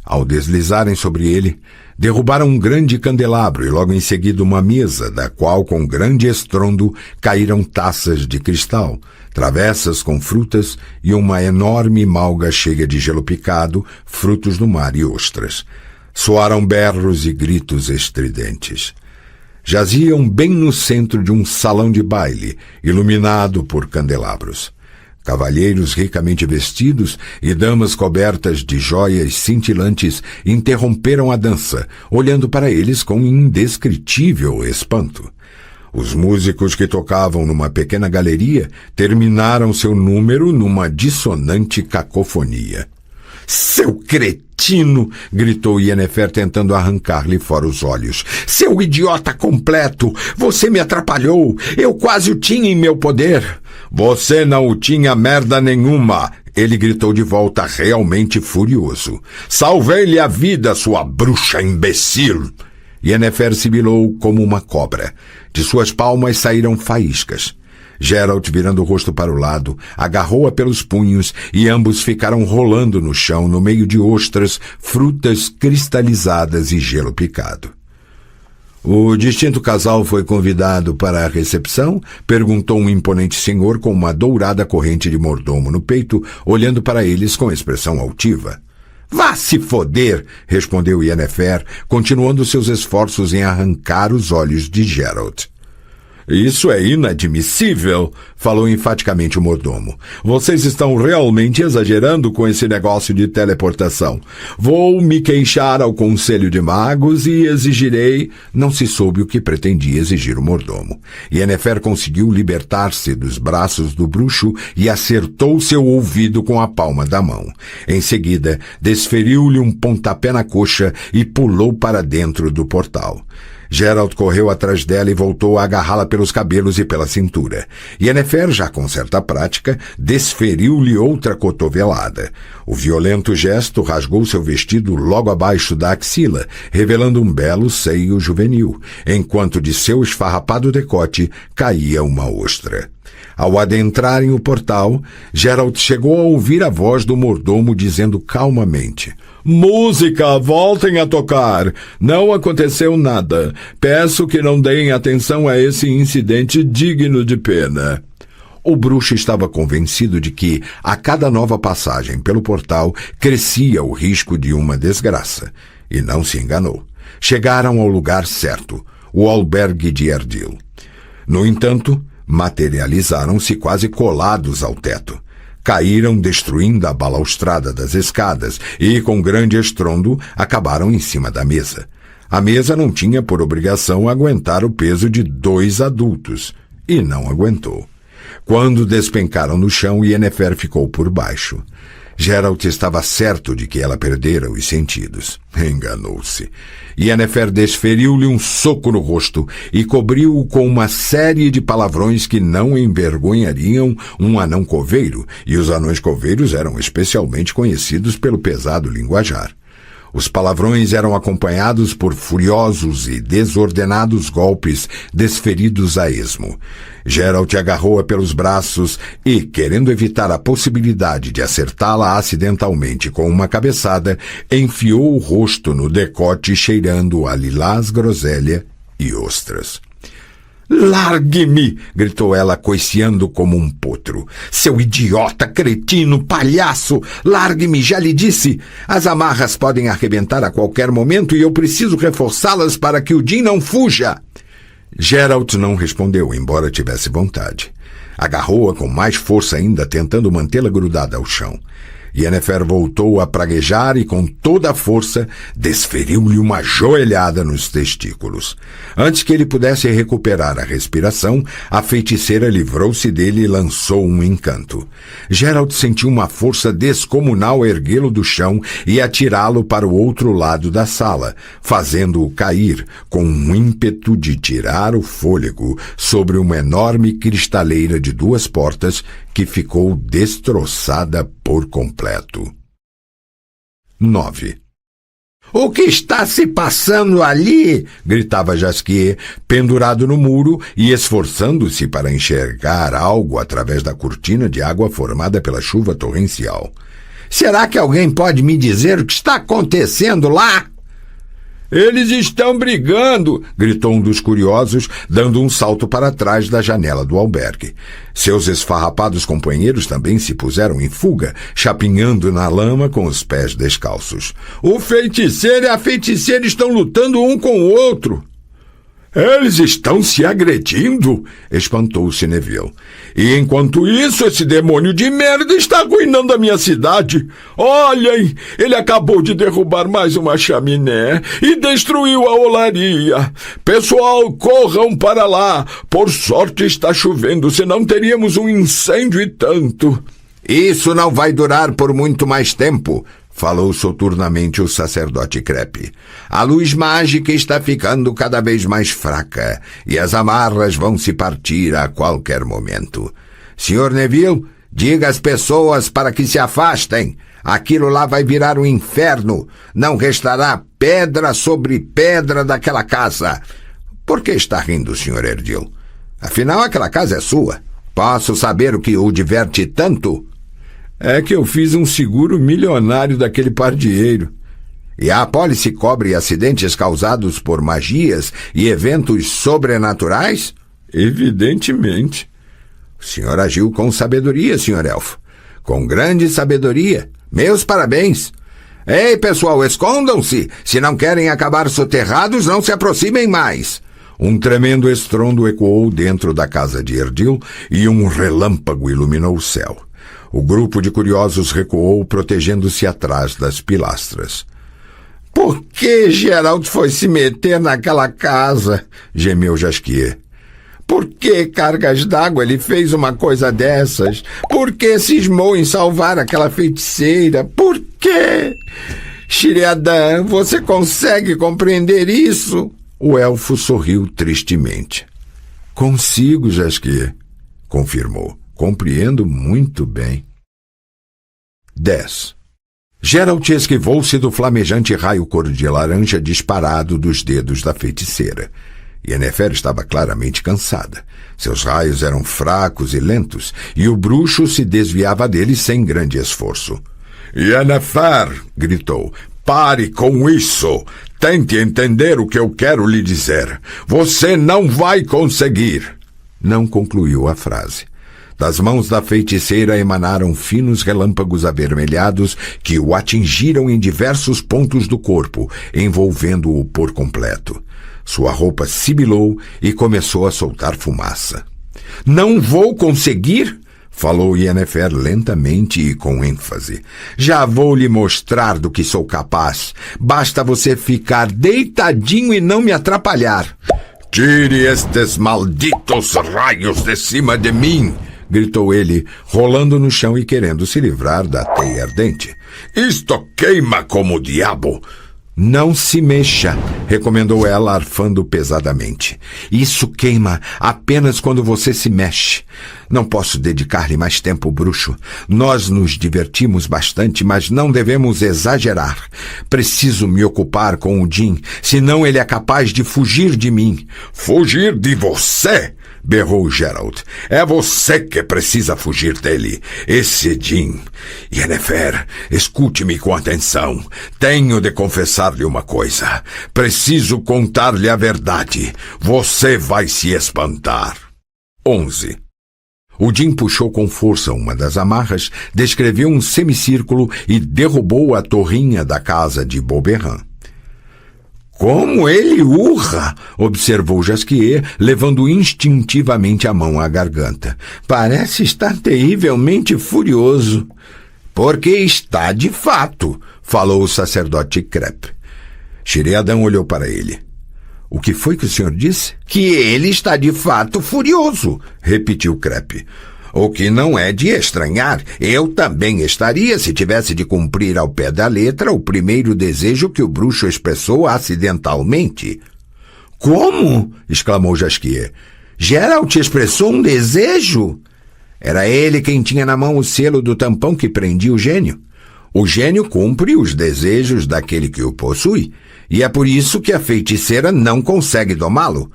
Speaker 4: Ao deslizarem sobre ele, derrubaram um grande candelabro e logo em seguida uma mesa, da qual, com grande estrondo, caíram taças de cristal, travessas com frutas e uma enorme malga cheia de gelo picado, frutos do mar e ostras. Soaram berros e gritos estridentes. Jaziam bem no centro de um salão de baile, iluminado por candelabros. Cavalheiros ricamente vestidos e damas cobertas de joias cintilantes interromperam a dança, olhando para eles com indescritível espanto. Os músicos que tocavam numa pequena galeria terminaram seu número numa dissonante cacofonia. "Seu cretino!" gritou Yennefer, tentando arrancar-lhe fora os olhos. "Seu idiota completo! Você me atrapalhou! Eu quase o tinha em meu poder!" "Você não o tinha merda nenhuma!" Ele gritou de volta, realmente furioso. "Salvei-lhe a vida, sua bruxa imbecil!" Yennefer sibilou como uma cobra. De suas palmas saíram faíscas. Geralt, virando o rosto para o lado, agarrou-a pelos punhos e ambos ficaram rolando no chão no meio de ostras, frutas cristalizadas e gelo picado. "O distinto casal foi convidado para a recepção?" perguntou um imponente senhor com uma dourada corrente de mordomo no peito, olhando para eles com expressão altiva. "Vá se foder!" respondeu Yennefer, continuando seus esforços em arrancar os olhos de Geralt.
Speaker 3: Isso é inadmissível, falou enfaticamente o mordomo. Vocês estão realmente exagerando com esse negócio de teleportação. Vou me queixar ao Conselho de Magos e exigirei... Não se soube o que pretendia exigir o mordomo. Yennefer conseguiu libertar-se dos braços do bruxo e acertou seu ouvido com a palma da mão. Em seguida, desferiu-lhe um pontapé na coxa e pulou para dentro do portal. Geralt correu atrás dela e voltou a agarrá-la pelos cabelos e pela cintura. Yennefer, já com certa prática, desferiu-lhe outra cotovelada. O violento gesto rasgou seu vestido logo abaixo da axila, revelando um belo seio juvenil, enquanto de seu esfarrapado decote caía uma ostra. Ao adentrarem o portal, Geralt chegou a ouvir a voz do mordomo dizendo calmamente: "Música, voltem a tocar. Não aconteceu nada. Peço que não deem atenção a esse incidente digno de pena." O bruxo estava convencido de que, a cada nova passagem pelo portal, crescia o risco de uma desgraça. E não se enganou. Chegaram ao lugar certo, o albergue de Erdil. No entanto, materializaram-se quase colados ao teto. Caíram destruindo a balaustrada das escadas e, com grande estrondo, acabaram em cima da mesa. A mesa não tinha por obrigação aguentar o peso de 2 adultos, e não aguentou. Quando despencaram no chão, Yennefer ficou por baixo. Geralt estava certo de que ela perdera os sentidos. Enganou-se. Yennefer desferiu-lhe um soco no rosto e cobriu-o com uma série de palavrões que não envergonhariam um anão coveiro, e os anões coveiros eram especialmente conhecidos pelo pesado linguajar. Os palavrões eram acompanhados por furiosos e desordenados golpes desferidos a esmo. Geralt agarrou-a pelos braços e, querendo evitar a possibilidade de acertá-la acidentalmente com uma cabeçada, enfiou o rosto no decote cheirando a lilás groselha e ostras. "Largue-me!" gritou ela, coiceando como um potro. "Seu idiota, cretino, palhaço! Largue-me, já lhe disse! As amarras podem arrebentar a qualquer momento e eu preciso reforçá-las para que o Jin não fuja!" Geralt não respondeu, embora tivesse vontade. Agarrou-a com mais força ainda, tentando mantê-la grudada ao chão. Yennefer voltou a praguejar e, com toda a força, desferiu-lhe uma joelhada nos testículos. Antes que ele pudesse recuperar a respiração, a feiticeira livrou-se dele e lançou um encanto. Geralt sentiu uma força descomunal erguê-lo do chão e atirá-lo para o outro lado da sala, fazendo-o cair, com um ímpeto de tirar o fôlego, sobre uma enorme cristaleira de 2 portas que ficou destroçada por completo. 9. "O que está se passando ali?" gritava Jasquier, pendurado no muro e esforçando-se para enxergar algo através da cortina de água formada pela chuva torrencial. "Será que alguém pode me dizer o que está acontecendo lá?" "Eles estão brigando!" gritou um dos curiosos, dando um salto para trás da janela do albergue. Seus esfarrapados companheiros também se puseram em fuga, chapinhando na lama com os pés descalços. "O feiticeiro e a feiticeira estão lutando um com o outro!" "Eles estão se agredindo!" espantou-se Neville. "E enquanto isso, esse demônio de merda está arruinando a minha cidade. Olhem, ele acabou de derrubar mais uma chaminé e destruiu a olaria. Pessoal, corram para lá. Por sorte está chovendo, senão teríamos um incêndio e tanto." "Isso não vai durar por muito mais tempo", falou soturnamente o sacerdote Crepe. "A luz mágica está ficando cada vez mais fraca e as amarras vão se partir a qualquer momento. Sr. Neville, diga às pessoas para que se afastem. Aquilo lá vai virar um inferno. Não restará pedra sobre pedra daquela casa." "Por que está rindo, Sr. Erdil? Afinal, aquela casa é sua. Posso saber o que o diverte tanto?" "É que eu fiz um seguro milionário daquele pardieiro." "E a apólice cobre acidentes causados por magias e eventos sobrenaturais?" "Evidentemente." "O senhor agiu com sabedoria, senhor elfo. Com grande sabedoria. Meus parabéns. Ei, pessoal, escondam-se. Se não querem acabar soterrados, não se aproximem mais."
Speaker 4: Um tremendo estrondo ecoou dentro da casa de Erdil e um relâmpago iluminou o céu. O grupo de curiosos recuou, protegendo-se atrás das pilastras. Por que Geralt foi se meter naquela casa? Gemeu Jasquier. Por que cargas d'água ele fez uma coisa dessas? Por que cismou em salvar aquela feiticeira? Por quê? Sheriadan, você consegue compreender isso? O elfo sorriu tristemente. Consigo, Jasquier, confirmou. Compreendo muito bem. 10. Geralt esquivou-se do flamejante raio cor de laranja disparado dos dedos da feiticeira. Yennefer estava claramente cansada. Seus raios eram fracos e lentos, e o bruxo se desviava deles sem grande esforço.
Speaker 3: Yennefer, gritou, pare com isso! Tente entender o que eu quero lhe dizer. Você não vai conseguir!
Speaker 4: Não concluiu a frase. Das mãos da feiticeira emanaram finos relâmpagos avermelhados que o atingiram em diversos pontos do corpo, envolvendo-o por completo. Sua roupa sibilou e começou a soltar fumaça. Não vou conseguir? Falou Yennefer lentamente e com ênfase. Já vou lhe mostrar do que sou capaz. Basta você ficar deitadinho e não me atrapalhar.
Speaker 3: Tire estes malditos raios de cima de mim!
Speaker 4: Gritou ele, rolando no chão e querendo se livrar da teia ardente.
Speaker 3: Isto queima como o diabo!
Speaker 4: Não se mexa, recomendou ela, arfando pesadamente. Isso queima apenas quando você se mexe. Não posso dedicar-lhe mais tempo, bruxo. Nós nos divertimos bastante, mas não devemos exagerar. Preciso me ocupar com o Jin, senão ele é capaz de fugir de mim.
Speaker 3: Fugir de você? Berrou Geralt. É você que precisa fugir dele. Esse Jin. Yennefer, escute-me com atenção. Tenho de confessar-lhe uma coisa. Preciso contar-lhe a verdade. Você vai se espantar. 11. O Jin puxou com força uma das amarras, descreveu um semicírculo e derrubou a torrinha da casa de Beauberrin. Como ele urra! Observou Jasquier, levando instintivamente a mão à garganta. Parece estar terrivelmente furioso. Porque está de fato, falou o sacerdote Krepp. Sheriadan olhou para ele. O que foi que o senhor disse? Que ele está de fato furioso, repetiu Krepp. O que não é de estranhar. Eu também estaria se tivesse de cumprir ao pé da letra o primeiro desejo que o bruxo expressou acidentalmente. Como? Exclamou Jasquier. Geralt expressou um desejo? Era ele quem tinha na mão o selo do tampão que prendia o gênio. O gênio cumpre os desejos daquele que o possui, e é por isso que a feiticeira não consegue domá-lo.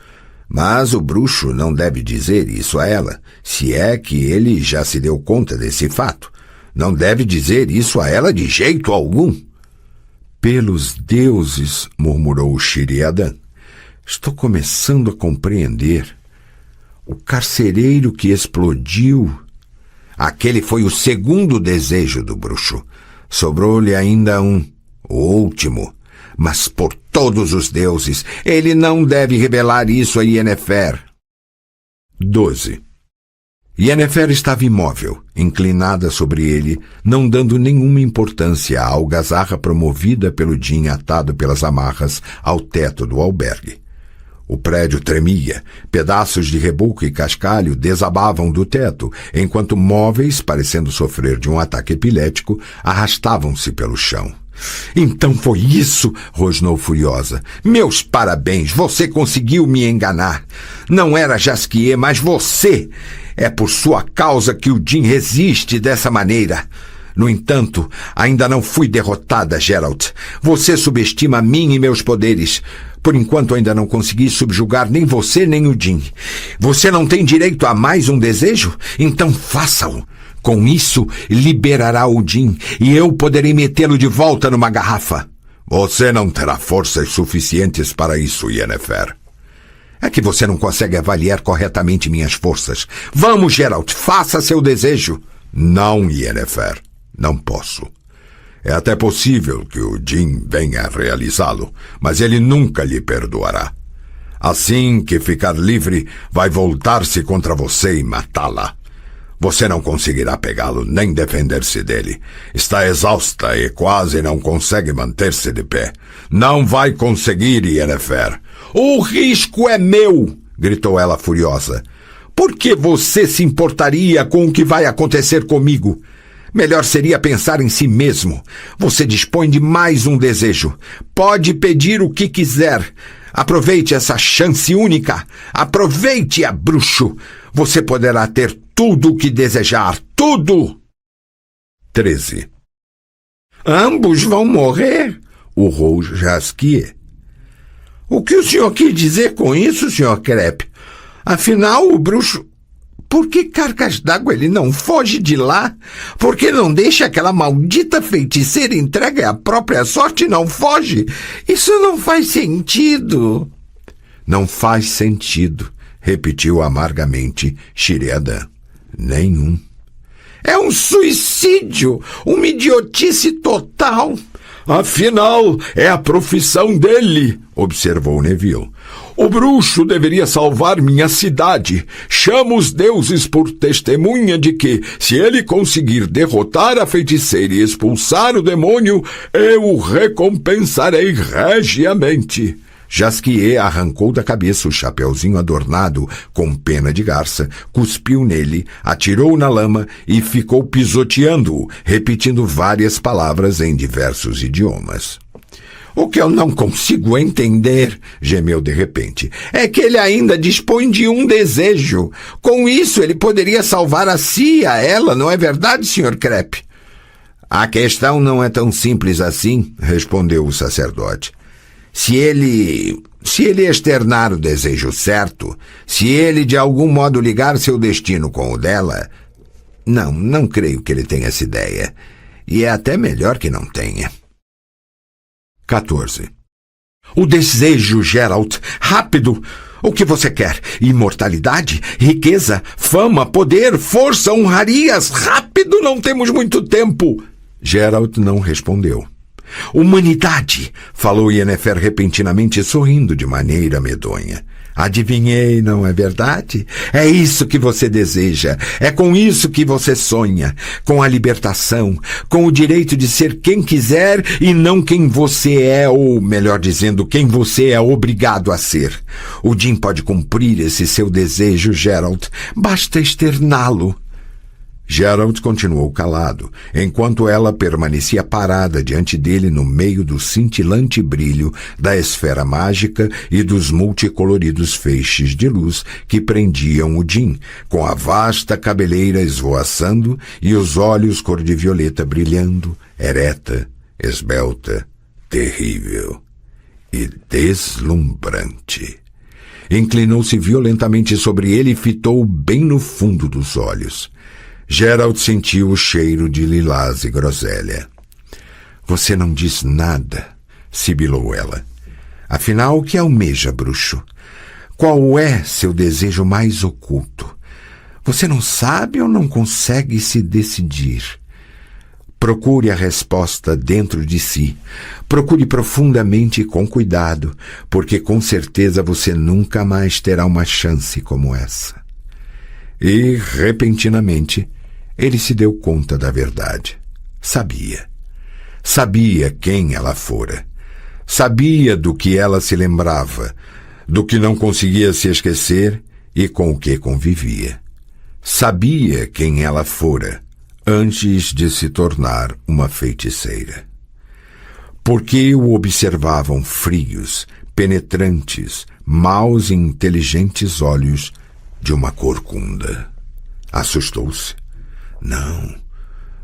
Speaker 3: Mas o bruxo não deve dizer isso a ela, se é que ele já se deu conta desse fato. Não deve dizer isso a ela de jeito algum. Pelos deuses, murmurou Sheriadan, estou começando a compreender. O carcereiro que explodiu. Aquele foi o segundo desejo do bruxo. Sobrou-lhe ainda um, o último. Mas por todos os deuses, ele não deve revelar isso a Yennefer. 12. Yennefer estava imóvel, inclinada sobre ele, não dando nenhuma importância à algazarra promovida pelo Jin atado pelas amarras ao teto do albergue. O prédio tremia, pedaços de reboco e cascalho desabavam do teto, enquanto móveis, parecendo sofrer de um ataque epilético, arrastavam-se pelo chão. Então foi isso, rosnou furiosa. Meus parabéns, você conseguiu me enganar. Não era Jasquier, mas você. É por sua causa que o Jin resiste dessa maneira. No entanto, ainda não fui derrotada, Geralt. Você subestima a mim e meus poderes. Por enquanto ainda não consegui subjugar nem você nem o Jin. Você não tem direito a mais um desejo? Então faça-o. Com isso, liberará o Jin e eu poderei metê-lo de volta numa garrafa. Você não terá forças suficientes para isso, Yennefer. É que você não consegue avaliar corretamente minhas forças. Vamos, Geralt, faça seu desejo. Não, Yennefer. Não posso. É até possível que o Jin venha a realizá-lo, mas ele nunca lhe perdoará. Assim que ficar livre, vai voltar-se contra você e matá-la. Você não conseguirá pegá-lo nem defender-se dele. Está exausta e quase não consegue manter-se de pé. Não vai conseguir, Yennefer. O risco é meu, gritou ela furiosa. Por que você se importaria com o que vai acontecer comigo? Melhor seria pensar em si mesmo. Você dispõe de mais um desejo. Pode pedir o que quiser. Aproveite essa chance única. Aproveite-a, bruxo. Você poderá ter tudo o que desejar. Tudo! 13. Ambos vão morrer? Urrou Jasquier. O que o senhor quis dizer com isso, Sr. Crepe? Afinal, o bruxo... Por que cargas d'água ele não foge de lá? Por que não deixa aquela maldita feiticeira entregue à própria sorte e não foge? Isso não faz sentido. Não faz sentido, repetiu amargamente Sheridan. Nenhum. É um suicídio, uma idiotice total. Afinal, é a profissão dele, observou Neville. O bruxo deveria salvar minha cidade. Chamo os deuses por testemunha de que, se ele conseguir derrotar a feiticeira e expulsar o demônio, eu o recompensarei regiamente. Jasquier arrancou da cabeça o chapeuzinho adornado com pena de garça, cuspiu nele, atirou na lama e ficou pisoteando-o, repetindo várias palavras em diversos idiomas. O que eu não consigo entender, gemeu de repente, é que ele ainda dispõe de um desejo. Com isso ele poderia salvar a si e a ela, não é verdade, Sr. Crepe? A questão não é tão simples assim, respondeu o sacerdote. Se ele externar o desejo certo, se ele de algum modo ligar seu destino com o dela... Não creio que ele tenha essa ideia. E é até melhor que não tenha. 14. O desejo, Geralt. Rápido! O que você quer? Imortalidade? Riqueza? Fama? Poder? Força? Honrarias? Rápido! Não temos muito tempo! Geralt não respondeu. Humanidade, falou Yennefer repentinamente, sorrindo de maneira medonha. Adivinhei, não é verdade? É isso que você deseja, é com isso que você sonha, com a libertação, com o direito de ser quem quiser e não quem você é, ou, melhor dizendo, quem você é obrigado a ser. O Jim pode cumprir esse seu desejo, Geralt, basta externá-lo. Geralt continuou calado, enquanto ela permanecia parada diante dele no meio do cintilante brilho da esfera mágica e dos multicoloridos feixes de luz que prendiam o Jim, com a vasta cabeleira esvoaçando e os olhos cor de violeta brilhando, ereta, esbelta, terrível e deslumbrante. Inclinou-se violentamente sobre ele e fitou-o bem no fundo dos olhos. Geralt sentiu o cheiro de lilás e groselha. Você não diz nada, sibilou ela. Afinal, o que almeja, bruxo? Qual é seu desejo mais oculto? Você não sabe ou não consegue se decidir? Procure a resposta dentro de si. Procure profundamente e com cuidado, porque com certeza você nunca mais terá uma chance como essa. E, repentinamente, ele se deu conta da verdade. Sabia. Sabia quem ela fora. Sabia do que ela se lembrava, do que não conseguia se esquecer e com o que convivia. Sabia quem ela fora, antes de se tornar uma feiticeira. Porque o observavam frios, penetrantes, maus e inteligentes olhos de uma corcunda. Assustou-se?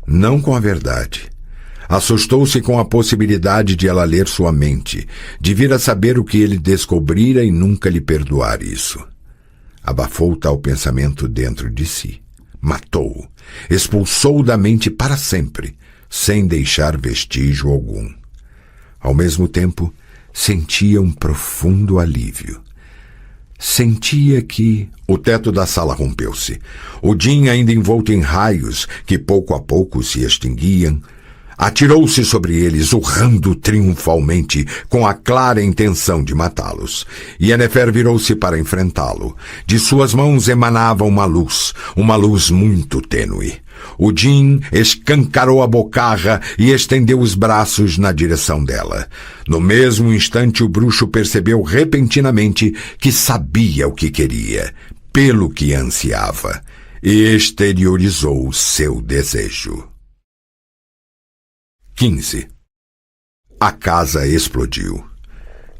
Speaker 3: Não com a verdade. Assustou-se com a possibilidade de ela ler sua mente, de vir a saber o que ele descobrira e nunca lhe perdoar isso. Abafou tal pensamento dentro de si. Matou-o, expulsou-o da mente para sempre, sem deixar vestígio algum. Ao mesmo tempo, sentia um profundo alívio. Sentia que o teto da sala rompeu-se. O Jim, ainda envolto em raios que pouco a pouco se extinguiam,
Speaker 4: Atirou-se sobre eles, urrando triunfalmente, com a clara intenção de matá-los. Yennefer virou-se para enfrentá-lo. De suas mãos emanava uma luz muito tênue. O Jin escancarou a bocarra e estendeu os braços na direção dela. No mesmo instante, o bruxo percebeu repentinamente que sabia o que queria, pelo que ansiava, e exteriorizou seu desejo. 15. A casa explodiu.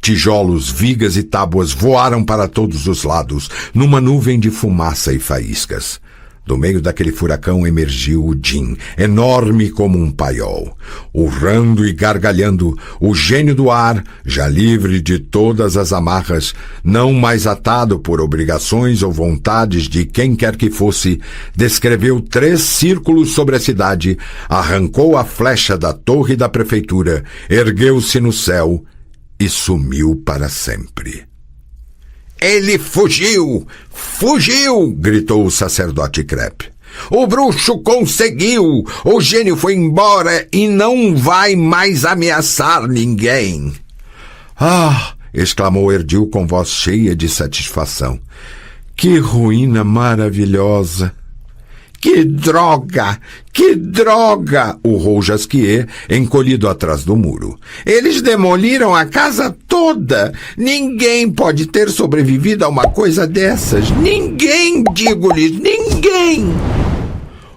Speaker 4: Tijolos, vigas e tábuas voaram para todos os lados, numa nuvem de fumaça e faíscas. Do meio daquele furacão emergiu o Jin, enorme como um paiol. Urrando e gargalhando, o gênio do ar, já livre de todas as amarras, não mais atado por obrigações ou vontades de quem quer que fosse, descreveu 3 círculos sobre a cidade, arrancou a flecha da torre da prefeitura, ergueu-se no céu e sumiu para sempre. "Ele fugiu! Fugiu!" gritou o sacerdote Crep. "O bruxo conseguiu! O gênio foi embora e não vai mais ameaçar ninguém!" "Ah!" exclamou Erdil com voz cheia de satisfação. "Que ruína maravilhosa!" "Que droga! Que droga!" urrou Jasquier, encolhido atrás do muro. "Eles demoliram a casa toda! Ninguém pode ter sobrevivido a uma coisa dessas! Ninguém, digo-lhes, ninguém!"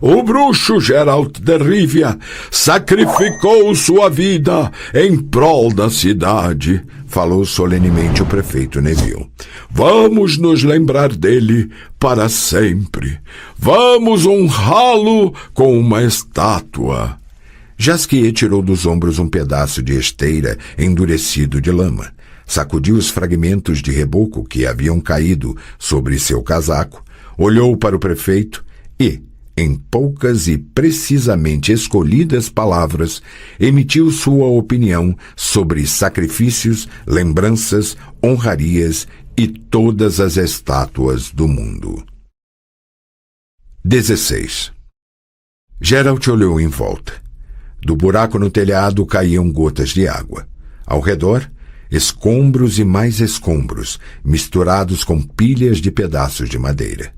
Speaker 4: "O bruxo Geralt de Rivia sacrificou sua vida em prol da cidade", falou solenemente o prefeito Neville. "Vamos nos lembrar dele para sempre. Vamos honrá-lo com uma estátua." Jasquier tirou dos ombros um pedaço de esteira endurecido de lama, sacudiu os fragmentos de reboco que haviam caído sobre seu casaco, olhou para o prefeito e, em poucas e precisamente escolhidas palavras, emitiu sua opinião sobre sacrifícios, lembranças, honrarias e todas as estátuas do mundo. 16. Geralt olhou em volta. Do buraco no telhado caíam gotas de água. Ao redor, escombros e mais escombros, misturados com pilhas de pedaços de madeira.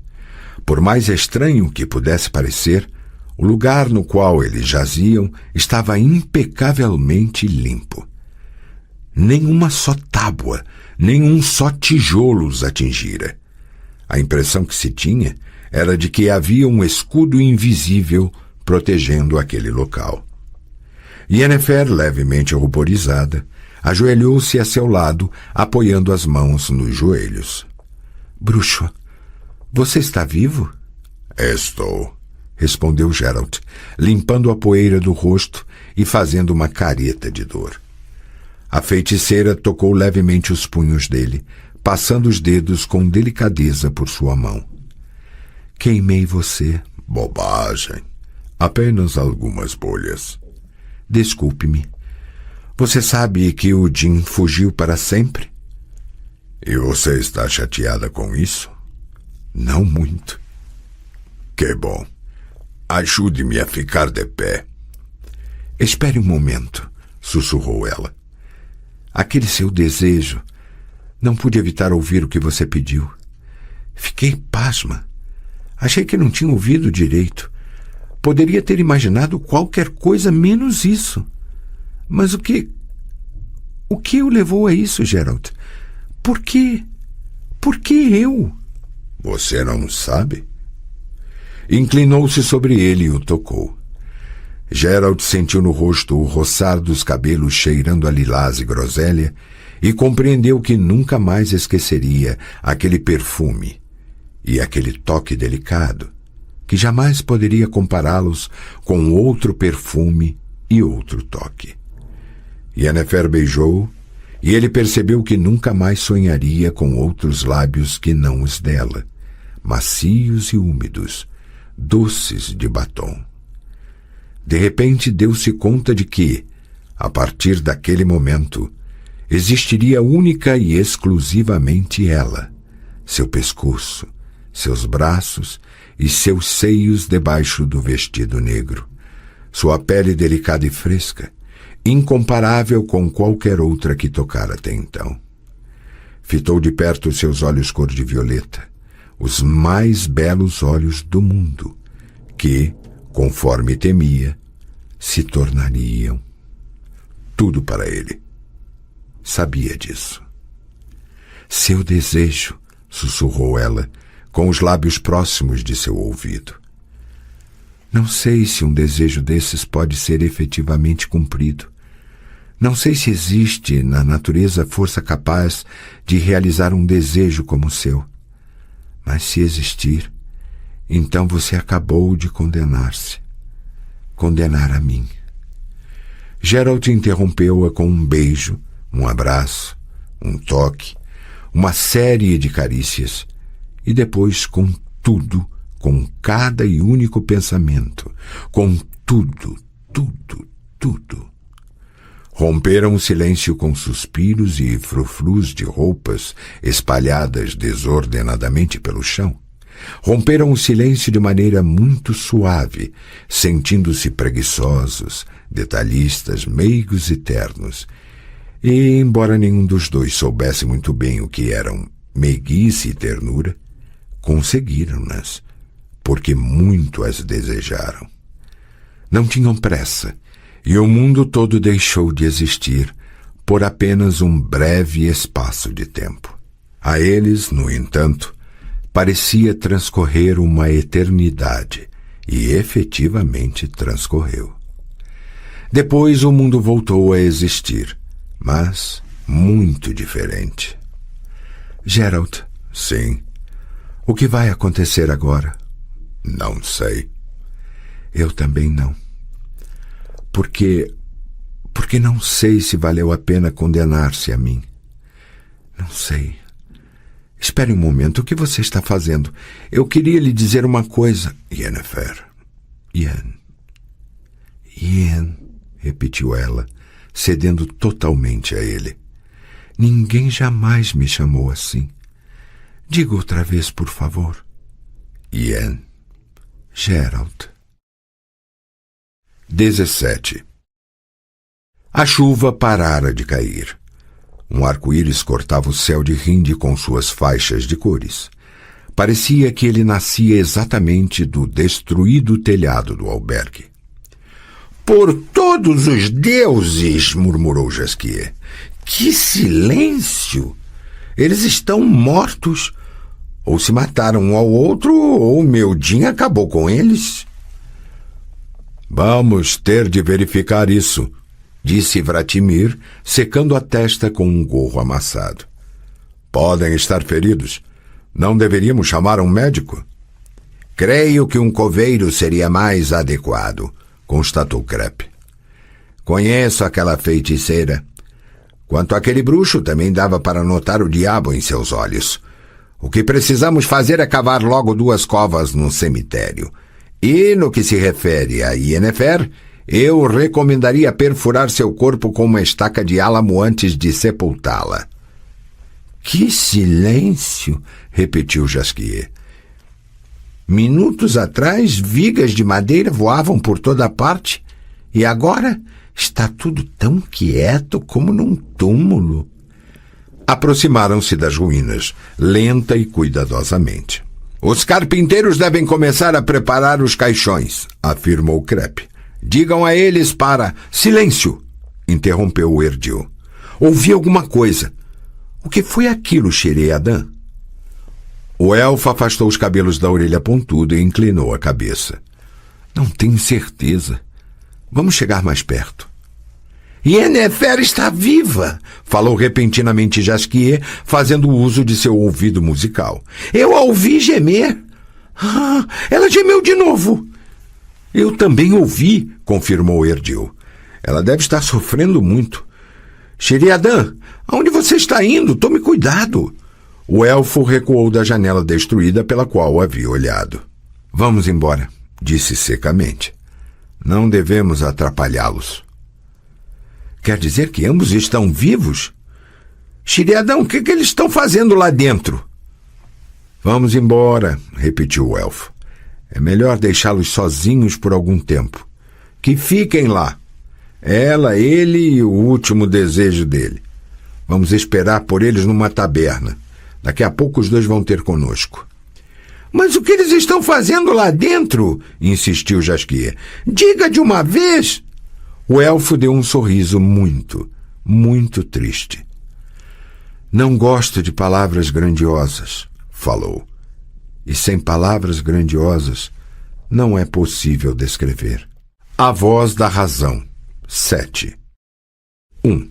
Speaker 4: Por mais estranho que pudesse parecer, o lugar no qual eles jaziam estava impecavelmente limpo. Nenhuma só tábua, nenhum só tijolo os atingira. A impressão que se tinha era de que havia um escudo invisível protegendo aquele local. Yennefer, levemente ruborizada, ajoelhou-se a seu lado, apoiando as mãos nos joelhos. "Bruxo, você está vivo?" "Estou", respondeu Geralt, limpando a poeira do rosto e fazendo uma careta de dor. A feiticeira tocou levemente os punhos dele, passando os dedos com delicadeza por sua mão. "Queimei você." "Bobagem. Apenas algumas bolhas." "Desculpe-me. Você sabe que o Jin fugiu para sempre?" "E você está chateada com isso?" "Não muito." "Que bom. Ajude-me a ficar de pé." "Espere um momento", sussurrou ela. "Aquele seu desejo. Não pude evitar ouvir o que você pediu. Fiquei pasma. Achei que não tinha ouvido direito. Poderia ter imaginado qualquer coisa menos isso. Mas o que o levou a isso, Geralt? Por quê? Por que eu?" "Você não sabe?" Inclinou-se sobre ele e o tocou. Geralt sentiu no rosto o roçar dos cabelos cheirando a lilás e groselha e compreendeu que nunca mais esqueceria aquele perfume e aquele toque delicado, que jamais poderia compará-los com outro perfume e outro toque. Yennefer beijou e ele percebeu que nunca mais sonharia com outros lábios que não os dela, macios e úmidos, doces de batom. De repente deu-se conta de que, a partir daquele momento, existiria única e exclusivamente ela, seu pescoço, seus braços e seus seios debaixo do vestido negro, Sua pele delicada e fresca, incomparável com qualquer outra que tocara até então. Fitou de perto seus olhos cor de violeta, os mais belos olhos do mundo, que, conforme temia, se tornariam tudo para ele. Sabia disso. Seu desejo, sussurrou ela, com os lábios próximos de seu ouvido. Não sei se um desejo desses pode ser efetivamente cumprido. Não sei se existe na natureza força capaz de realizar um desejo como o seu. Mas se existir, então você acabou de condenar-se. Condenar a mim. Gerald interrompeu-a com um beijo, um abraço, um toque, uma série de carícias, e depois com tudo, com cada e único pensamento, com tudo, tudo, tudo. Romperam o silêncio com suspiros e frufrus de roupas espalhadas desordenadamente pelo chão. Romperam o silêncio de maneira muito suave, sentindo-se preguiçosos, detalhistas, meigos e ternos. E, embora nenhum dos dois soubesse muito bem o que eram meiguice e ternura, conseguiram-nas, porque muito as desejaram. Não tinham pressa, e o mundo todo deixou de existir por apenas um breve espaço de tempo. A eles, no entanto, parecia transcorrer uma eternidade, e efetivamente transcorreu. Depois o mundo voltou a existir, mas muito diferente. Gerald, sim. O que vai acontecer agora? Não sei. Eu também não. Porque não sei se valeu a pena condenar-se a mim. Não sei. Espere um momento, o que você está fazendo? Eu queria lhe dizer uma coisa. Yennefer. Ian, repetiu ela, cedendo totalmente a ele. Ninguém jamais me chamou assim. Diga outra vez, por favor. Ian. Gerald. 17. A chuva parara de cair. Um arco-íris cortava o céu de Rinde com suas faixas de cores. Parecia que ele nascia exatamente do destruído telhado do albergue. Por todos os deuses, murmurou Jasquier. Que silêncio! Eles estão mortos. Ou se mataram um ao outro, ou Meldin acabou com eles. Vamos ter de verificar isso, disse Vratimir, secando a testa com um gorro amassado. Podem estar feridos. Não deveríamos chamar um médico? Creio que um coveiro seria mais adequado, constatou Krepp. Conheço aquela feiticeira. Quanto àquele bruxo, também dava para notar o diabo em seus olhos. O que precisamos fazer é cavar logo 2 covas no cemitério. E, no que se refere a Yennefer, eu recomendaria perfurar seu corpo com uma estaca de álamo antes de sepultá-la. Que silêncio! Repetiu Jasquier. Minutos atrás, vigas de madeira voavam por toda parte, e agora está tudo tão quieto como num túmulo. Aproximaram-se das ruínas, lenta e cuidadosamente. Os carpinteiros devem começar a preparar os caixões, afirmou Krepp. Digam a eles para... Silêncio! Interrompeu o Erdil. Ouvi alguma coisa. O que foi aquilo, Shereadan? O elfo afastou os cabelos da orelha pontuda e inclinou a cabeça. Não tenho certeza. Vamos chegar mais perto. Yennefer está viva, falou repentinamente Jasquier, fazendo uso de seu ouvido musical. Eu a ouvi gemer. Ah, ela gemeu de novo. Eu também ouvi, confirmou Erdil. Ela deve estar sofrendo muito. Shereadan, aonde você está indo? Tome cuidado. O elfo recuou da janela destruída pela qual havia olhado. Vamos embora, disse secamente. Não devemos atrapalhá-los. Quer dizer que ambos estão vivos? Shereadan, o que eles estão fazendo lá dentro? Vamos embora, repetiu o elfo. É melhor deixá-los sozinhos por algum tempo. Que fiquem lá. Ela, ele e o último desejo dele. Vamos esperar por eles numa taberna. Daqui a pouco os dois vão ter conosco. Mas o que eles estão fazendo lá dentro? Insistiu Jasquier. Diga de uma vez. O elfo deu um sorriso muito, muito triste. Não gosto de palavras grandiosas, falou. E sem palavras grandiosas, não é possível descrever. A voz da razão. 7. 1.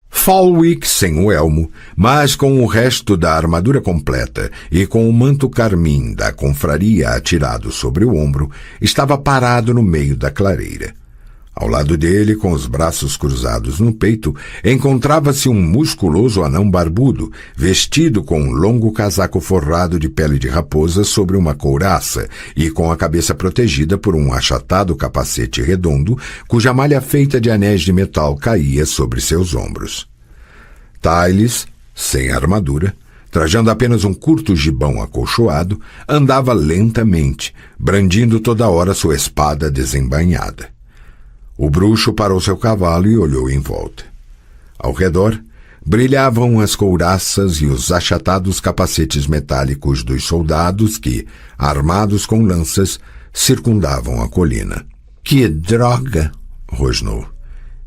Speaker 4: Falwick sem o elmo, mas com o resto da armadura completa e com o manto carmim da confraria atirado sobre o ombro, estava parado no meio da clareira. Ao lado dele, com os braços cruzados no peito, encontrava-se um musculoso anão barbudo, vestido com um longo casaco forrado de pele de raposa sobre uma couraça e com a cabeça protegida por um achatado capacete redondo, cuja malha feita de anéis de metal caía sobre seus ombros. Tyles, sem armadura, trajando apenas um curto gibão acolchoado, andava lentamente, brandindo toda hora sua espada desembainhada. O bruxo parou seu cavalo e olhou em volta. Ao redor, brilhavam as couraças e os achatados capacetes metálicos dos soldados que, armados com lanças, circundavam a colina. Que droga! Rosnou.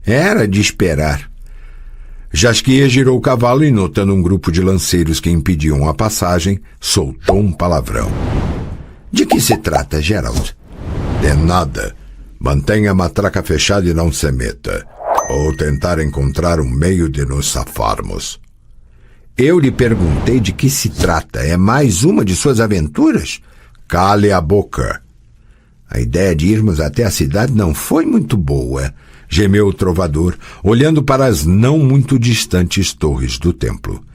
Speaker 4: Era de esperar. Jasquier girou o cavalo e, notando um grupo de lanceiros que impediam a passagem, soltou um palavrão. De que se trata, Geralt? De nada. Mantenha a matraca fechada e não se meta. Ou tentar encontrar um meio de nos safarmos. Eu lhe perguntei de que se trata. É mais uma de suas aventuras? Cale a boca. A ideia de irmos até a cidade não foi muito boa, gemeu o trovador, olhando para as não muito distantes torres do templo.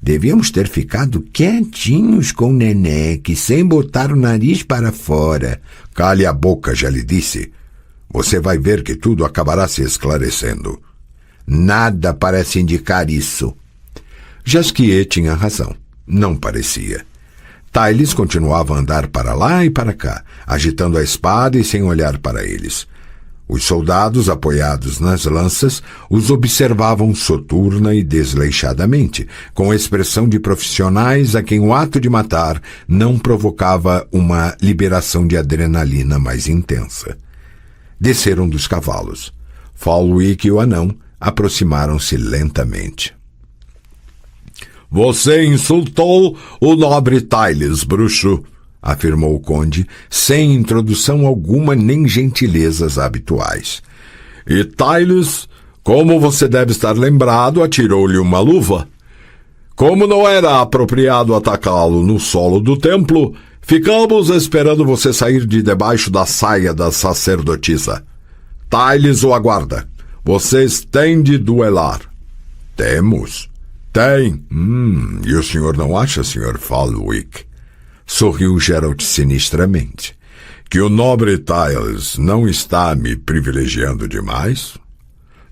Speaker 4: Devíamos ter ficado quietinhos com Nenek, sem botar o nariz para fora. Cale a boca, já lhe disse. Você vai ver que tudo acabará se esclarecendo. Nada parece indicar isso. Jasquier tinha razão. Não parecia. Tyles continuava a andar para lá e para cá, agitando a espada e sem olhar para eles. Os soldados, apoiados nas lanças, os observavam soturna e desleixadamente, com expressão de profissionais a quem o ato de matar não provocava uma liberação de adrenalina mais intensa. Desceram dos cavalos. Falwick e o anão aproximaram-se lentamente. Você insultou o nobre Tyles, bruxo, afirmou o conde, sem introdução alguma nem gentilezas habituais. E Tyles, como você deve estar lembrado, atirou-lhe uma luva. Como não era apropriado atacá-lo no solo do templo, ficamos esperando você sair de debaixo da saia da sacerdotisa. Tyles o aguarda. Vocês têm de duelar. Temos. Tem. E o senhor não acha, Sr. Falwick? Sorriu Geralt sinistramente. Que o nobre Tyles não está me privilegiando demais?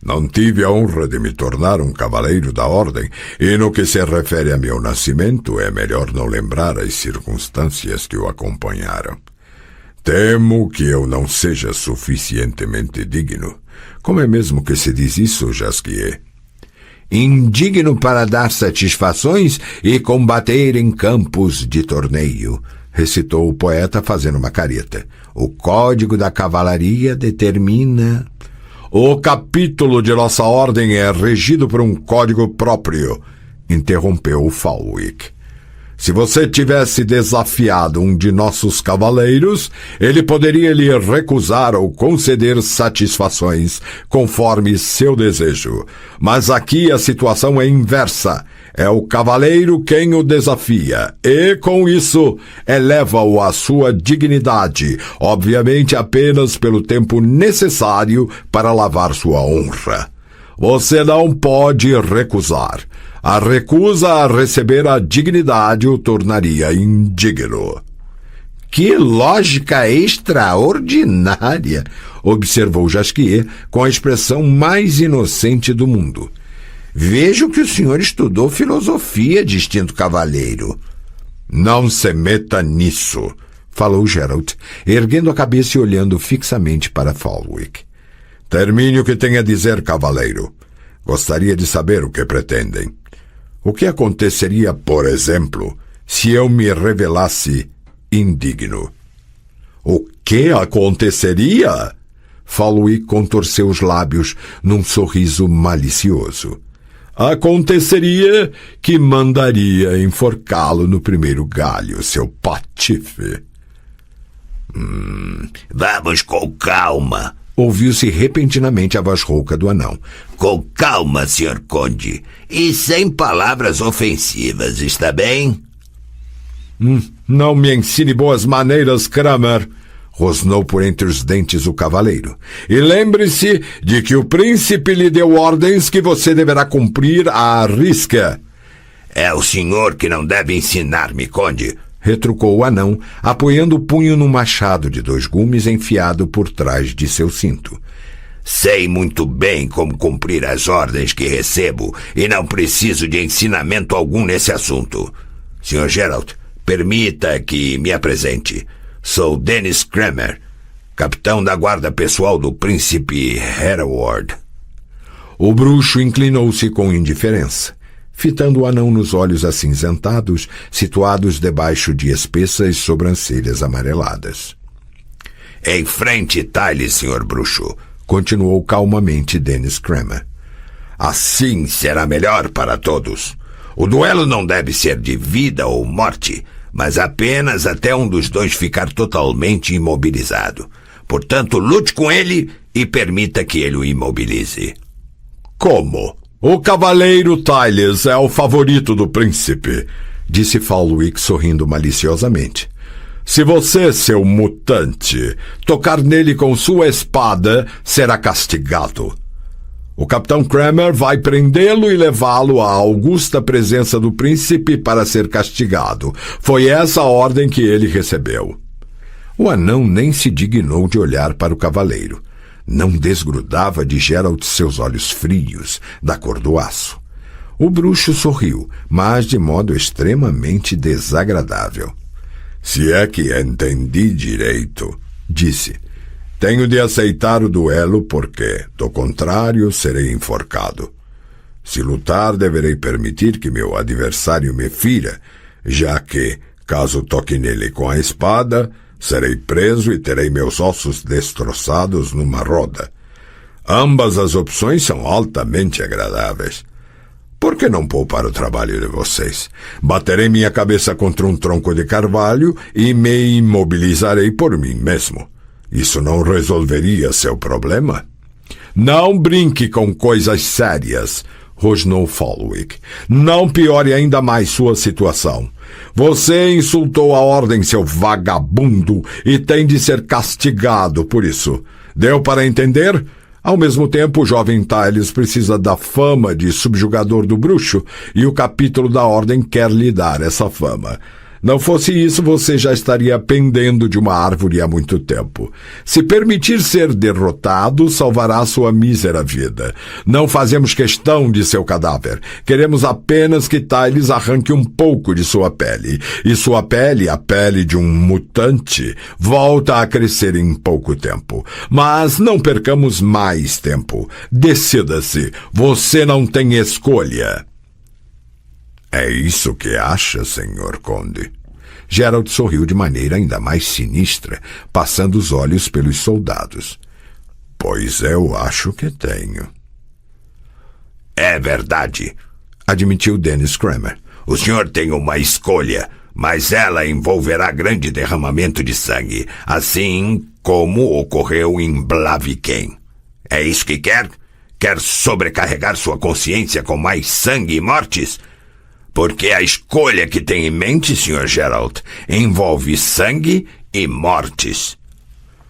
Speaker 4: Não tive a honra de me tornar um cavaleiro da ordem, e no que se refere a meu nascimento, é melhor não lembrar as circunstâncias que o acompanharam. Temo que eu não seja suficientemente digno. Como é mesmo que se diz isso, Jasquier? Indigno para dar satisfações e combater em campos de torneio, recitou o poeta fazendo uma careta. O código da cavalaria determina... O capítulo de nossa ordem é regido por um código próprio, interrompeu o Falwick. Se você tivesse desafiado um de nossos cavaleiros, ele poderia lhe recusar ou conceder satisfações, conforme seu desejo. Mas aqui a situação é inversa. É o cavaleiro quem o desafia, e, com isso, eleva-o à sua dignidade, obviamente apenas pelo tempo necessário para lavar sua honra. Você não pode recusar. A recusa a receber a dignidade o tornaria indigno. Que lógica extraordinária, observou Jasquier com a expressão mais inocente do mundo. Vejo que o senhor estudou filosofia, distinto cavaleiro. Não se meta nisso, falou Geralt, erguendo a cabeça e olhando fixamente para Falwick.
Speaker 3: Termine o que tem a dizer, cavaleiro. Gostaria de saber o que pretendem. O que aconteceria, por exemplo, se eu me revelasse indigno? O que aconteceria? Falwick contorceu os lábios num sorriso malicioso. Aconteceria que mandaria enforcá-lo no primeiro galho, seu patife.
Speaker 5: Vamos com calma.
Speaker 4: Ouviu-se repentinamente a voz rouca do anão.
Speaker 5: Com calma, Sr. Conde. E sem palavras ofensivas, está bem?
Speaker 3: Não me ensine boas maneiras, Kramer, rosnou por entre os dentes o cavaleiro. E lembre-se de que o príncipe lhe deu ordens que você deverá cumprir à risca.
Speaker 5: É o senhor que não deve ensinar-me, Conde,
Speaker 4: retrucou o anão, apoiando o punho num machado de 2 gumes enfiado por trás de seu cinto.
Speaker 5: Sei muito bem como cumprir as ordens que recebo e não preciso de ensinamento algum nesse assunto. Sr. Geralt, permita que me apresente. Sou Dennis Kramer, capitão da guarda pessoal do príncipe Hereward.
Speaker 4: O bruxo inclinou-se com indiferença, fitando o anão nos olhos acinzentados, situados debaixo de espessas sobrancelhas amareladas.
Speaker 5: Em frente, Tyle, Sr. Bruxo,
Speaker 4: continuou calmamente Dennis Kramer.
Speaker 5: Assim será melhor para todos. O duelo não deve ser de vida ou morte, mas apenas até um dos dois ficar totalmente imobilizado. Portanto, lute com ele e permita que ele o imobilize.
Speaker 3: Como? O cavaleiro Tyles é o favorito do príncipe, disse Falwick sorrindo maliciosamente. Se você, seu mutante, tocar nele com sua espada, será castigado. O capitão Kramer vai prendê-lo e levá-lo à augusta presença do príncipe para ser castigado. Foi essa a ordem que ele recebeu.
Speaker 4: O anão nem se dignou de olhar para o cavaleiro. Não desgrudava de Geralt seus olhos frios, da cor do aço. O bruxo sorriu, mas de modo extremamente desagradável.
Speaker 3: Se é que entendi direito, disse. Tenho de aceitar o duelo porque, do contrário, serei enforcado. Se lutar, deverei permitir que meu adversário me fira, já que, caso toque nele com a espada, serei preso e terei meus ossos destroçados numa roda. Ambas as opções são altamente agradáveis. Por que não poupar o trabalho de vocês? Baterei minha cabeça contra um tronco de carvalho e me imobilizarei por mim mesmo. Isso não resolveria seu problema? Não brinque com coisas sérias, rosnou Falwick. Não piore ainda mais sua situação. Você insultou a ordem, seu vagabundo, e tem de ser castigado por isso. Deu para entender? Ao mesmo tempo, o jovem Tyles precisa da fama de subjugador do bruxo, e o capítulo da ordem quer lhe dar essa fama. Não fosse isso, você já estaria pendendo de uma árvore há muito tempo. Se permitir ser derrotado, salvará sua mísera vida. Não fazemos questão de seu cadáver. Queremos apenas que Tyles arranque um pouco de sua pele. E sua pele, a pele de um mutante, volta a crescer em pouco tempo. Mas não percamos mais tempo. Decida-se. Você não tem escolha. É isso que acha, senhor Conde? Geralt sorriu de maneira ainda mais sinistra, passando os olhos pelos soldados. Pois eu acho que tenho.
Speaker 5: É verdade,
Speaker 4: admitiu Dennis Kramer.
Speaker 5: O senhor tem uma escolha, mas ela envolverá grande derramamento de sangue, assim como ocorreu em Blaviken. É isso que quer? Quer sobrecarregar sua consciência com mais sangue e mortes? Porque a escolha que tem em mente, Sr. Geralt, envolve sangue e mortes.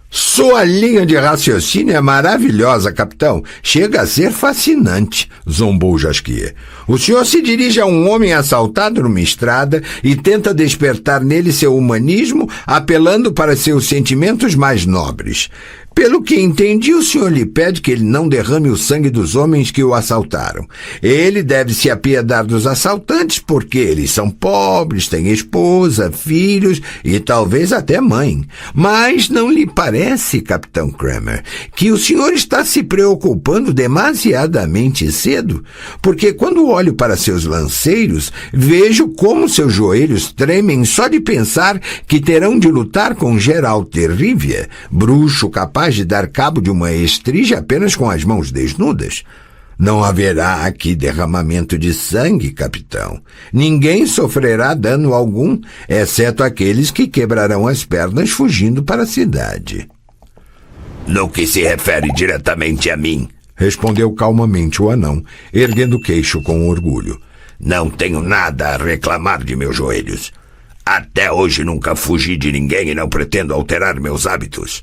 Speaker 4: Sua linha de raciocínio é maravilhosa, capitão. Chega a ser fascinante, zombou Jasquier. O senhor se dirige a um homem assaltado numa estrada e tenta despertar nele seu humanismo, apelando para seus sentimentos mais nobres. Pelo que entendi, o senhor lhe pede que ele não derrame o sangue dos homens que o assaltaram. Ele deve se apiedar dos assaltantes porque eles são pobres, têm esposa, filhos e talvez até mãe. Mas não lhe parece, Capitão Kramer, que o senhor está se preocupando demasiadamente cedo? Porque quando olho para seus lanceiros, vejo como seus joelhos tremem só de pensar que terão de lutar com Geralt de Rivia, bruxo capaz de dar cabo de uma estrige apenas com as mãos desnudas. Não haverá aqui derramamento de sangue, capitão. Ninguém sofrerá dano algum, exceto aqueles que quebrarão as pernas fugindo para a cidade.
Speaker 5: No que se refere diretamente a mim,
Speaker 4: respondeu calmamente o anão, erguendo o queixo com orgulho.
Speaker 5: Não tenho nada a reclamar de meus joelhos. Até hoje nunca fugi de ninguém e não pretendo alterar meus hábitos.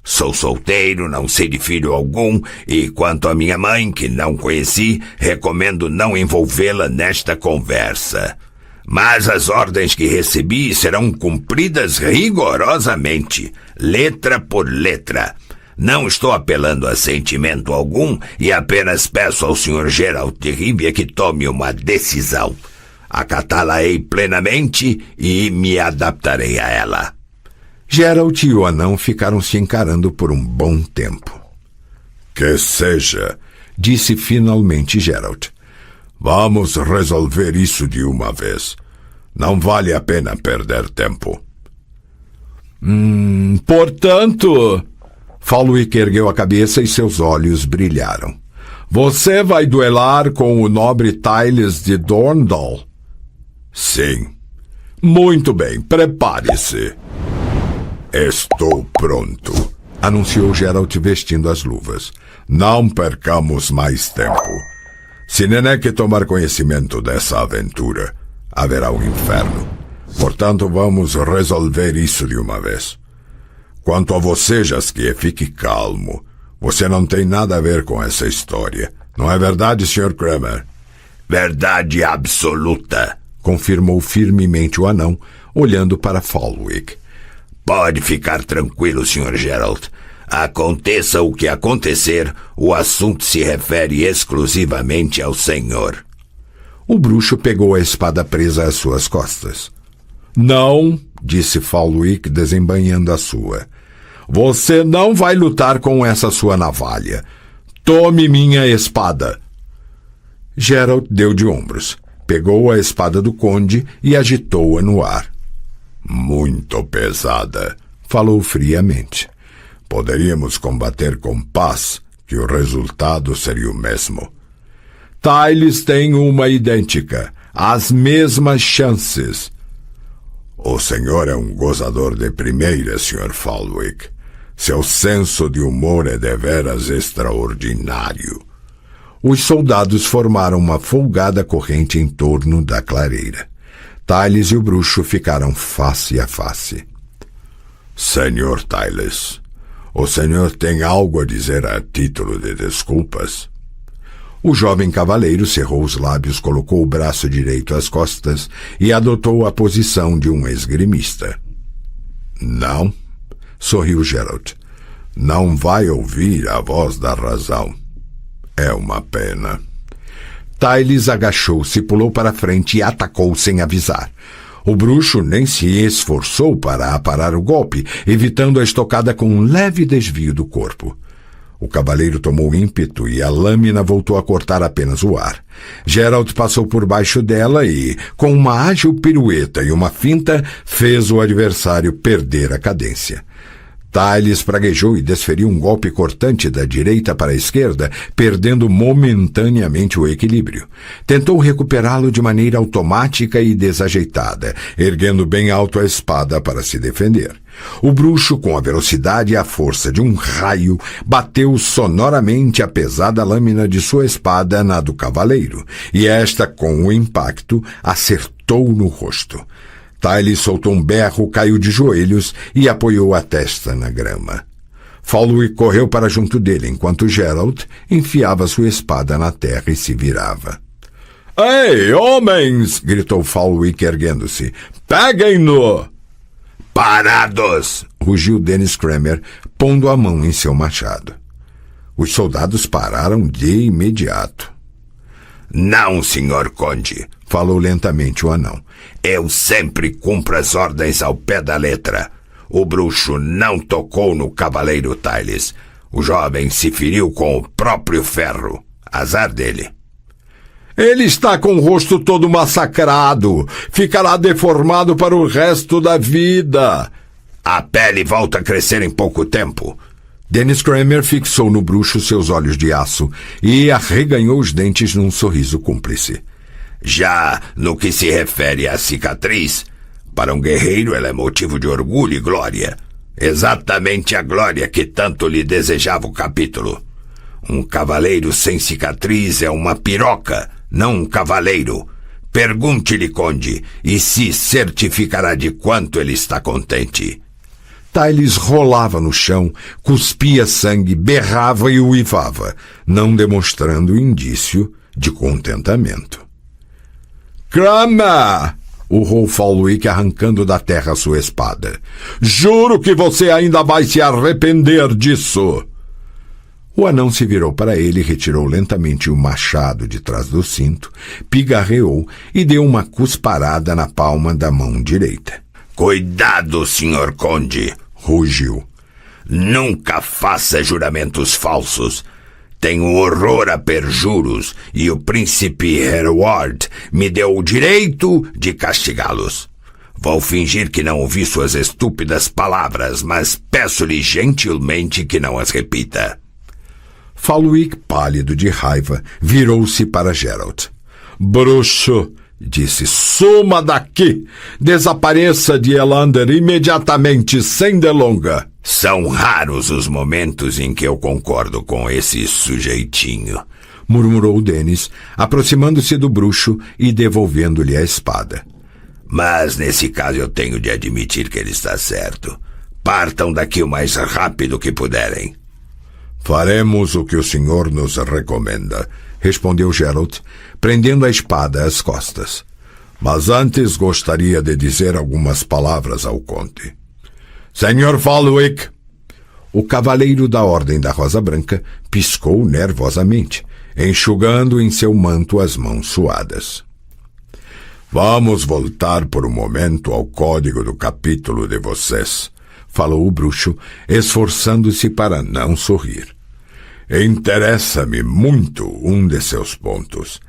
Speaker 5: Sou solteiro, não sei de filho algum, e quanto à minha mãe, que não conheci, recomendo não envolvê-la nesta conversa. Mas as ordens que recebi serão cumpridas rigorosamente, letra por letra. Não estou apelando a sentimento algum e apenas peço ao Sr. Geralt de Rivia que tome uma decisão. Acatá-la-ei plenamente e me adaptarei a ela.
Speaker 4: Geralt e o anão ficaram se encarando por um bom tempo.
Speaker 3: Que seja,
Speaker 4: disse finalmente Geralt.
Speaker 3: Vamos resolver isso de uma vez. Não vale a pena perder tempo.
Speaker 2: Portanto,
Speaker 4: Falwick ergueu a cabeça e seus olhos brilharam.
Speaker 2: Você vai duelar com o nobre Tyles de Dorndal?
Speaker 3: Sim.
Speaker 2: Muito bem, prepare-se.
Speaker 3: Estou pronto,
Speaker 4: anunciou Geralt vestindo as luvas.
Speaker 3: Não percamos mais tempo. Se Nenek tomar conhecimento dessa aventura, haverá um inferno. Portanto, vamos resolver isso de uma vez. Quanto a você, Jaskier, fique calmo. Você não tem nada a ver com essa história. Não é verdade, Sr. Kramer?
Speaker 5: Verdade absoluta,
Speaker 4: confirmou firmemente o anão, olhando para Falwick.
Speaker 5: Pode ficar tranquilo, Sr. Geralt. Aconteça o que acontecer, o assunto se refere exclusivamente ao senhor.
Speaker 4: O bruxo pegou a espada presa às suas costas.
Speaker 2: Não,
Speaker 4: disse Falwick, desembainhando a sua.
Speaker 2: Você não vai lutar com essa sua navalha. Tome minha espada.
Speaker 4: Geralt deu de ombros, pegou a espada do conde e agitou-a no ar.
Speaker 3: Muito pesada,
Speaker 4: falou friamente.
Speaker 3: Poderíamos combater com paz, que o resultado seria o mesmo.
Speaker 2: Tyles tem uma idêntica, as mesmas chances.
Speaker 3: O senhor é um gozador de primeira, Sr. Falwick. Seu senso de humor é deveras extraordinário.
Speaker 4: Os soldados formaram uma folgada corrente em torno da clareira. Tyles e o bruxo ficaram face a face.
Speaker 3: Senhor Tyles, o senhor tem algo a dizer a título de desculpas?
Speaker 4: O jovem cavaleiro cerrou os lábios, colocou o braço direito às costas e adotou a posição de um esgrimista.
Speaker 3: Não,
Speaker 4: sorriu Geralt.
Speaker 3: Não vai ouvir a voz da razão. É uma pena.
Speaker 4: Tyles agachou-se, pulou para frente e atacou sem avisar. O bruxo nem se esforçou para aparar o golpe, evitando a estocada com um leve desvio do corpo. O cavaleiro tomou ímpeto e a lâmina voltou a cortar apenas o ar. Geralt passou por baixo dela e, com uma ágil pirueta e uma finta, fez o adversário perder a cadência. Tyles praguejou e desferiu um golpe cortante da direita para a esquerda, perdendo momentaneamente o equilíbrio. Tentou recuperá-lo de maneira automática e desajeitada, erguendo bem alto a espada para se defender. O bruxo, com a velocidade e a força de um raio, bateu sonoramente a pesada lâmina de sua espada na do cavaleiro, e esta, com o impacto, acertou no rosto. Tyles soltou um berro, caiu de joelhos e apoiou a testa na grama. Falwick correu para junto dele, enquanto Geralt enfiava sua espada na terra e se virava.
Speaker 2: Ei, homens! Gritou Falwick, erguendo-se. Peguem-no!
Speaker 5: Parados!
Speaker 4: Rugiu Dennis Kramer, pondo a mão em seu machado. Os soldados pararam de imediato.
Speaker 5: Não, Sr. Conde,
Speaker 4: falou lentamente o anão.
Speaker 5: Eu sempre cumpro as ordens ao pé da letra. O bruxo não tocou no cavaleiro Tyles. O jovem se feriu com o próprio ferro. Azar dele.
Speaker 2: Ele está com o rosto todo massacrado. Ficará deformado para o resto da vida.
Speaker 5: A pele volta a crescer em pouco tempo.
Speaker 4: Dennis Kramer fixou no bruxo seus olhos de aço e arreganhou os dentes num sorriso cúmplice.
Speaker 5: Já no que se refere à cicatriz, para um guerreiro ela é motivo de orgulho e glória. Exatamente a glória que tanto lhe desejava o capítulo. Um cavaleiro sem cicatriz é uma piroca, não um cavaleiro. Pergunte-lhe, Conde, e se certificará de quanto ele está contente.
Speaker 4: Tyles rolava no chão, cuspia sangue, berrava e uivava, não demonstrando indício de contentamento.
Speaker 2: Kramer!
Speaker 4: Urrou Falwick arrancando da terra sua espada.
Speaker 2: Juro que você ainda vai se arrepender disso!
Speaker 4: O anão se virou para ele, retirou lentamente o machado de trás do cinto, pigarreou e deu uma cusparada na palma da mão direita.
Speaker 5: Cuidado, Sr. Conde!
Speaker 4: Rugiu.
Speaker 5: Nunca faça juramentos falsos. Tenho horror a perjuros e o príncipe Hereward me deu o direito de castigá-los. Vou fingir que não ouvi suas estúpidas palavras, mas peço-lhe gentilmente que não as repita.
Speaker 4: Falwick, pálido de raiva, virou-se para Geralt.
Speaker 2: Bruxo! Disse, suma daqui! Desapareça de Elander imediatamente, sem delonga!
Speaker 5: São raros os momentos em que eu concordo com esse sujeitinho,
Speaker 4: murmurou Dennis, aproximando-se do bruxo e devolvendo-lhe a espada.
Speaker 5: Mas nesse caso eu tenho de admitir que ele está certo. Partam daqui o mais rápido que puderem.
Speaker 4: Faremos o que o senhor nos recomenda, respondeu Geralt, prendendo a espada às costas. Mas antes gostaria de dizer algumas palavras ao conde.
Speaker 2: Senhor Falwick!
Speaker 4: O cavaleiro da Ordem da Rosa Branca piscou nervosamente, enxugando em seu manto as mãos suadas.
Speaker 2: Vamos voltar por um momento ao código do capítulo de vocês,
Speaker 4: falou o bruxo, esforçando-se para não sorrir.
Speaker 2: Interessa-me muito um de seus pontos.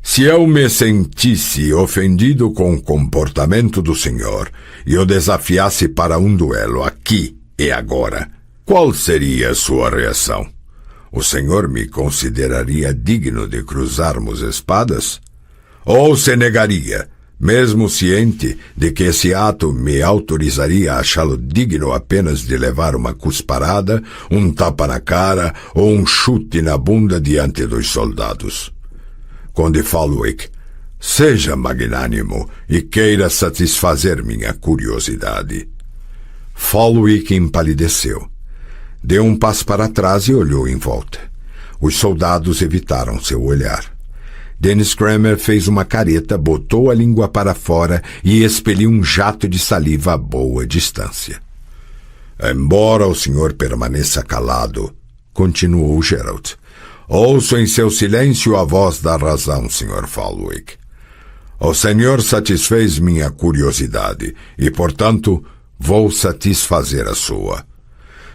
Speaker 2: Se eu me sentisse ofendido com o comportamento do senhor e o desafiasse para um duelo aqui e agora, qual seria a sua reação? O senhor me consideraria digno de cruzarmos espadas? Ou se negaria, mesmo ciente de que esse ato me autorizaria a achá-lo digno apenas de levar uma cusparada, um tapa na cara ou um chute na bunda diante dos soldados? Conde Falwick, seja magnânimo e queira satisfazer minha curiosidade.
Speaker 4: Falwick empalideceu. Deu um passo para trás e olhou em volta. Os soldados evitaram seu olhar. Dennis Kramer fez uma careta, botou a língua para fora e expeliu um jato de saliva a boa distância.
Speaker 2: Embora o senhor permaneça calado, continuou Geralt, ouço em seu silêncio a voz da razão, Sr. Falwick. O senhor satisfez minha curiosidade e, portanto, vou satisfazer a sua.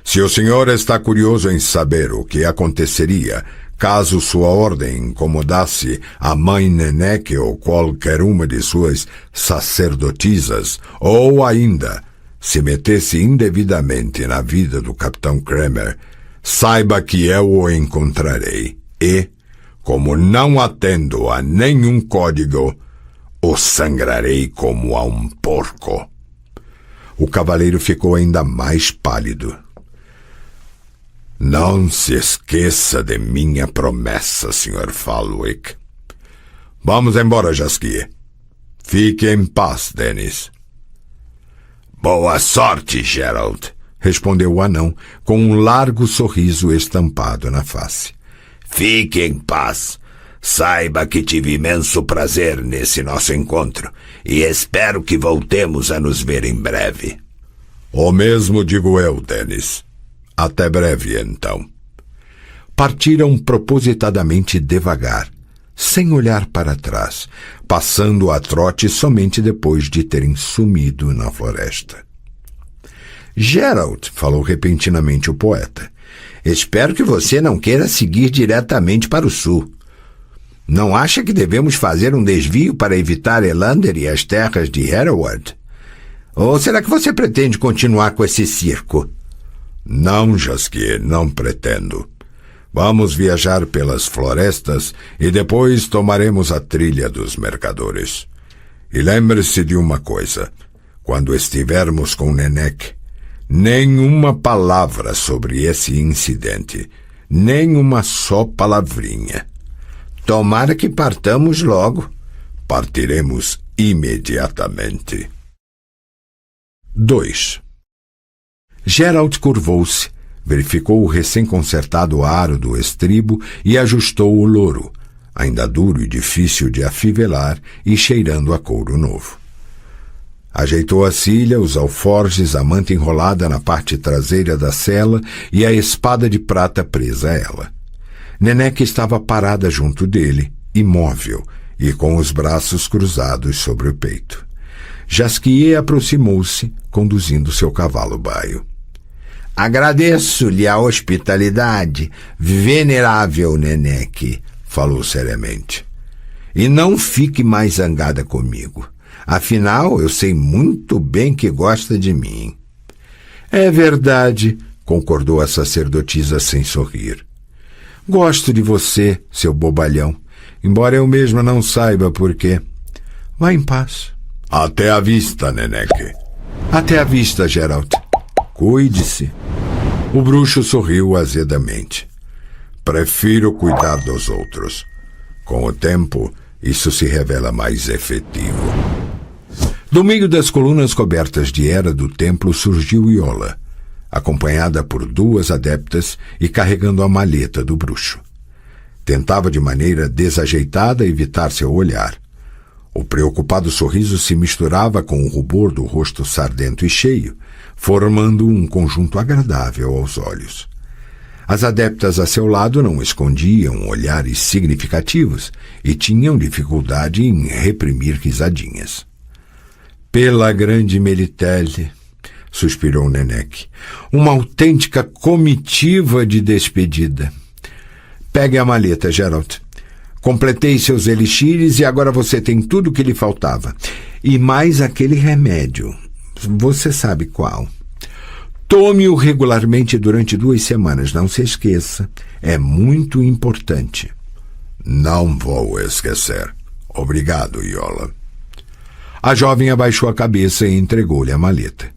Speaker 2: Se o senhor está curioso em saber o que aconteceria caso sua ordem incomodasse a mãe Neneque ou qualquer uma de suas sacerdotisas, ou ainda se metesse indevidamente na vida do Capitão Kramer, saiba que eu o encontrarei e, como não atendo a nenhum código, o sangrarei como a um porco.
Speaker 4: O cavaleiro ficou ainda mais pálido.
Speaker 2: Não se esqueça de minha promessa, Sr. Falwick. Vamos embora, Jasquier. Fique em paz, Dennis.
Speaker 5: Boa sorte, Geralt,
Speaker 4: respondeu o anão, com um largo sorriso estampado na face.
Speaker 5: Fique em paz. Saiba que tive imenso prazer nesse nosso encontro e espero que voltemos a nos ver em breve.
Speaker 2: O mesmo digo eu, Dennis. Até breve, então.
Speaker 4: Partiram propositadamente devagar, sem olhar para trás, passando a trote somente depois de terem sumido na floresta. Geralt, falou repentinamente o poeta, espero que você não queira seguir diretamente para o sul. Não acha que devemos fazer um desvio para evitar Elander e as terras de Hereward? Ou será que você pretende continuar com esse circo?
Speaker 2: Não, Jaskier, não pretendo. Vamos viajar pelas florestas e depois tomaremos a trilha dos mercadores. E lembre-se de uma coisa. Quando estivermos com Nenek, nenhuma palavra sobre esse incidente. Nem uma só palavrinha.
Speaker 4: Tomara que partamos logo.
Speaker 2: Partiremos imediatamente.
Speaker 4: 2. Geralt curvou-se, verificou o recém-consertado aro do estribo e ajustou o louro, ainda duro e difícil de afivelar e cheirando a couro novo. Ajeitou a cilha, os alforjes, a manta enrolada na parte traseira da sela e a espada de prata presa a ela. Nenek estava parada junto dele, imóvel e com os braços cruzados sobre o peito. Jaskier aproximou-se, conduzindo seu cavalo baio.
Speaker 6: Agradeço-lhe a hospitalidade, venerável Nenek, falou seriamente. E não fique mais zangada comigo. Afinal, eu sei muito bem que gosta de mim.
Speaker 4: É verdade, concordou a sacerdotisa sem sorrir. Gosto de você, seu bobalhão, embora eu mesma não saiba por quê. Vá em paz.
Speaker 2: Até a vista, Nenek.
Speaker 4: Até a vista, Geralt. Cuide-se. O bruxo sorriu azedamente.
Speaker 2: Prefiro cuidar dos outros. Com o tempo, isso se revela mais efetivo.
Speaker 4: Do meio das colunas cobertas de era do templo surgiu Iola, acompanhada por 2 adeptas e carregando a maleta do bruxo. Tentava de maneira desajeitada evitar seu olhar. O preocupado sorriso se misturava com o rubor do rosto sardento e cheio, formando um conjunto agradável aos olhos. As adeptas a seu lado não escondiam olhares significativos e tinham dificuldade em reprimir risadinhas. Pela grande Melitele, suspirou Nenek, uma autêntica comitiva de despedida. Pegue a maleta, Geralt. Completei seus elixires e agora você tem tudo o que lhe faltava. E mais aquele remédio. Você sabe qual. Tome-o regularmente durante 2 semanas, não se esqueça. É muito importante.
Speaker 2: Não vou esquecer. Obrigado, Iola.
Speaker 4: A jovem abaixou a cabeça e entregou-lhe a maleta.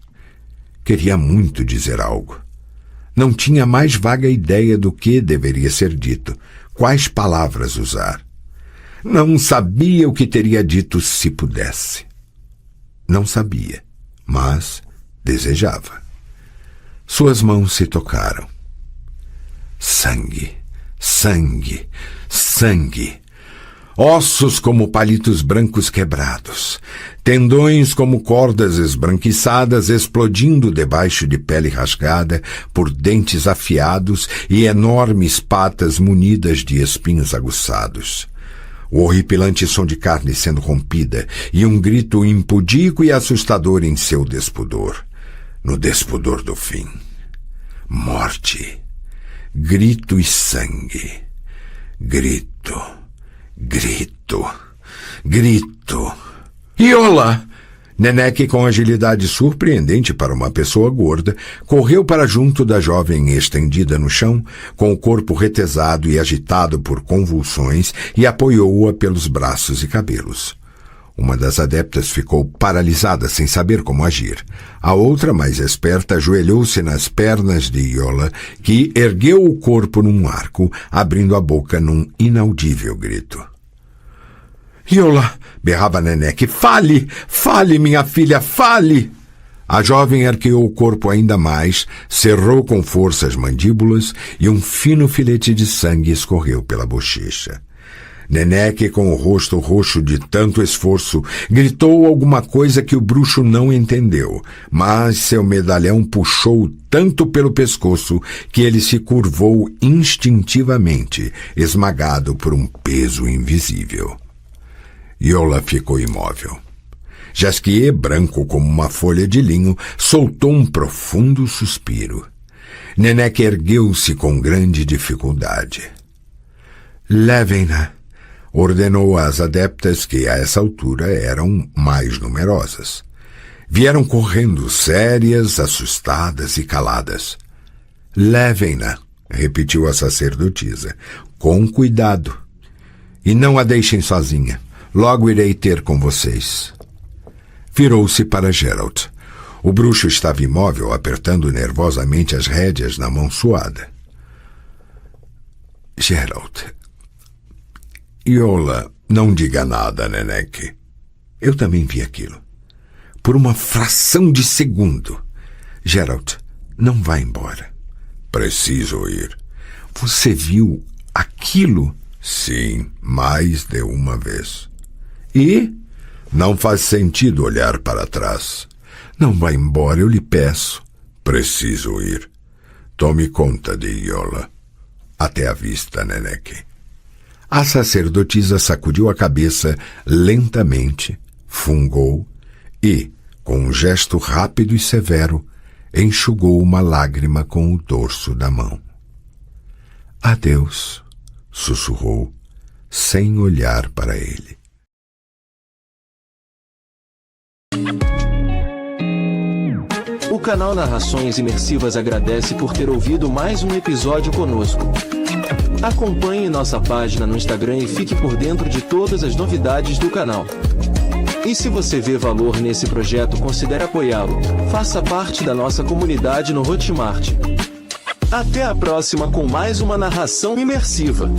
Speaker 4: Queria muito dizer algo. Não tinha mais vaga ideia do que deveria ser dito, quais palavras usar. Não sabia o que teria dito se pudesse. Não sabia, mas desejava. Suas mãos se tocaram. Sangue, sangue, sangue. Ossos como palitos brancos quebrados, tendões como cordas esbranquiçadas explodindo debaixo de pele rasgada por dentes afiados e enormes patas munidas de espinhos aguçados. O horripilante som de carne sendo rompida e um grito impudico e assustador em seu despudor, no despudor do fim. Morte, grito e sangue, grito. Grito, grito. Iola! Nenek, com agilidade surpreendente para uma pessoa gorda, correu para junto da jovem estendida no chão, com o corpo retesado e agitado por convulsões, e apoiou-a pelos braços e cabelos. Uma das adeptas ficou paralisada sem saber como agir. A outra, mais esperta, ajoelhou-se nas pernas de Iola, que ergueu o corpo num arco, abrindo a boca num inaudível grito. Iola, berrava Nenek, fale! Fale, minha filha, fale! A jovem arqueou o corpo ainda mais, cerrou com força as mandíbulas e um fino filete de sangue escorreu pela bochecha. Neneque, com o rosto roxo de tanto esforço, gritou alguma coisa que o bruxo não entendeu, mas seu medalhão puxou tanto pelo pescoço que ele se curvou instintivamente, esmagado por um peso invisível. Yola ficou imóvel. Jasquier, branco como uma folha de linho, soltou um profundo suspiro. Neneque ergueu-se com grande dificuldade. Levem-na, ordenou às adeptas que, a essa altura, eram mais numerosas. Vieram correndo, sérias, assustadas e caladas. Levem-na, repetiu a sacerdotisa, com cuidado. E não a deixem sozinha. Logo irei ter com vocês. Virou-se para Geralt. O bruxo estava imóvel, apertando nervosamente as rédeas na mão suada. Geralt... Yola, não diga nada, Neneque. Eu também vi aquilo. Por uma fração de segundo. Geralt, não vá embora.
Speaker 2: Preciso ir.
Speaker 4: Você viu aquilo?
Speaker 2: Sim, mais de uma vez.
Speaker 4: E?
Speaker 2: Não faz sentido olhar para trás.
Speaker 4: Não vá embora, eu lhe peço.
Speaker 2: Preciso ir. Tome conta de Yola. Até a vista, Neneque.
Speaker 4: A sacerdotisa sacudiu a cabeça lentamente, fungou e, com um gesto rápido e severo, enxugou uma lágrima com o dorso da mão. Adeus, sussurrou, sem olhar para ele.
Speaker 7: O canal Narrações Imersivas agradece por ter ouvido mais um episódio conosco. Acompanhe nossa página no Instagram e fique por dentro de todas as novidades do canal. E se você vê valor nesse projeto, considere apoiá-lo. Faça parte da nossa comunidade no Hotmart. Até a próxima com mais uma narração imersiva.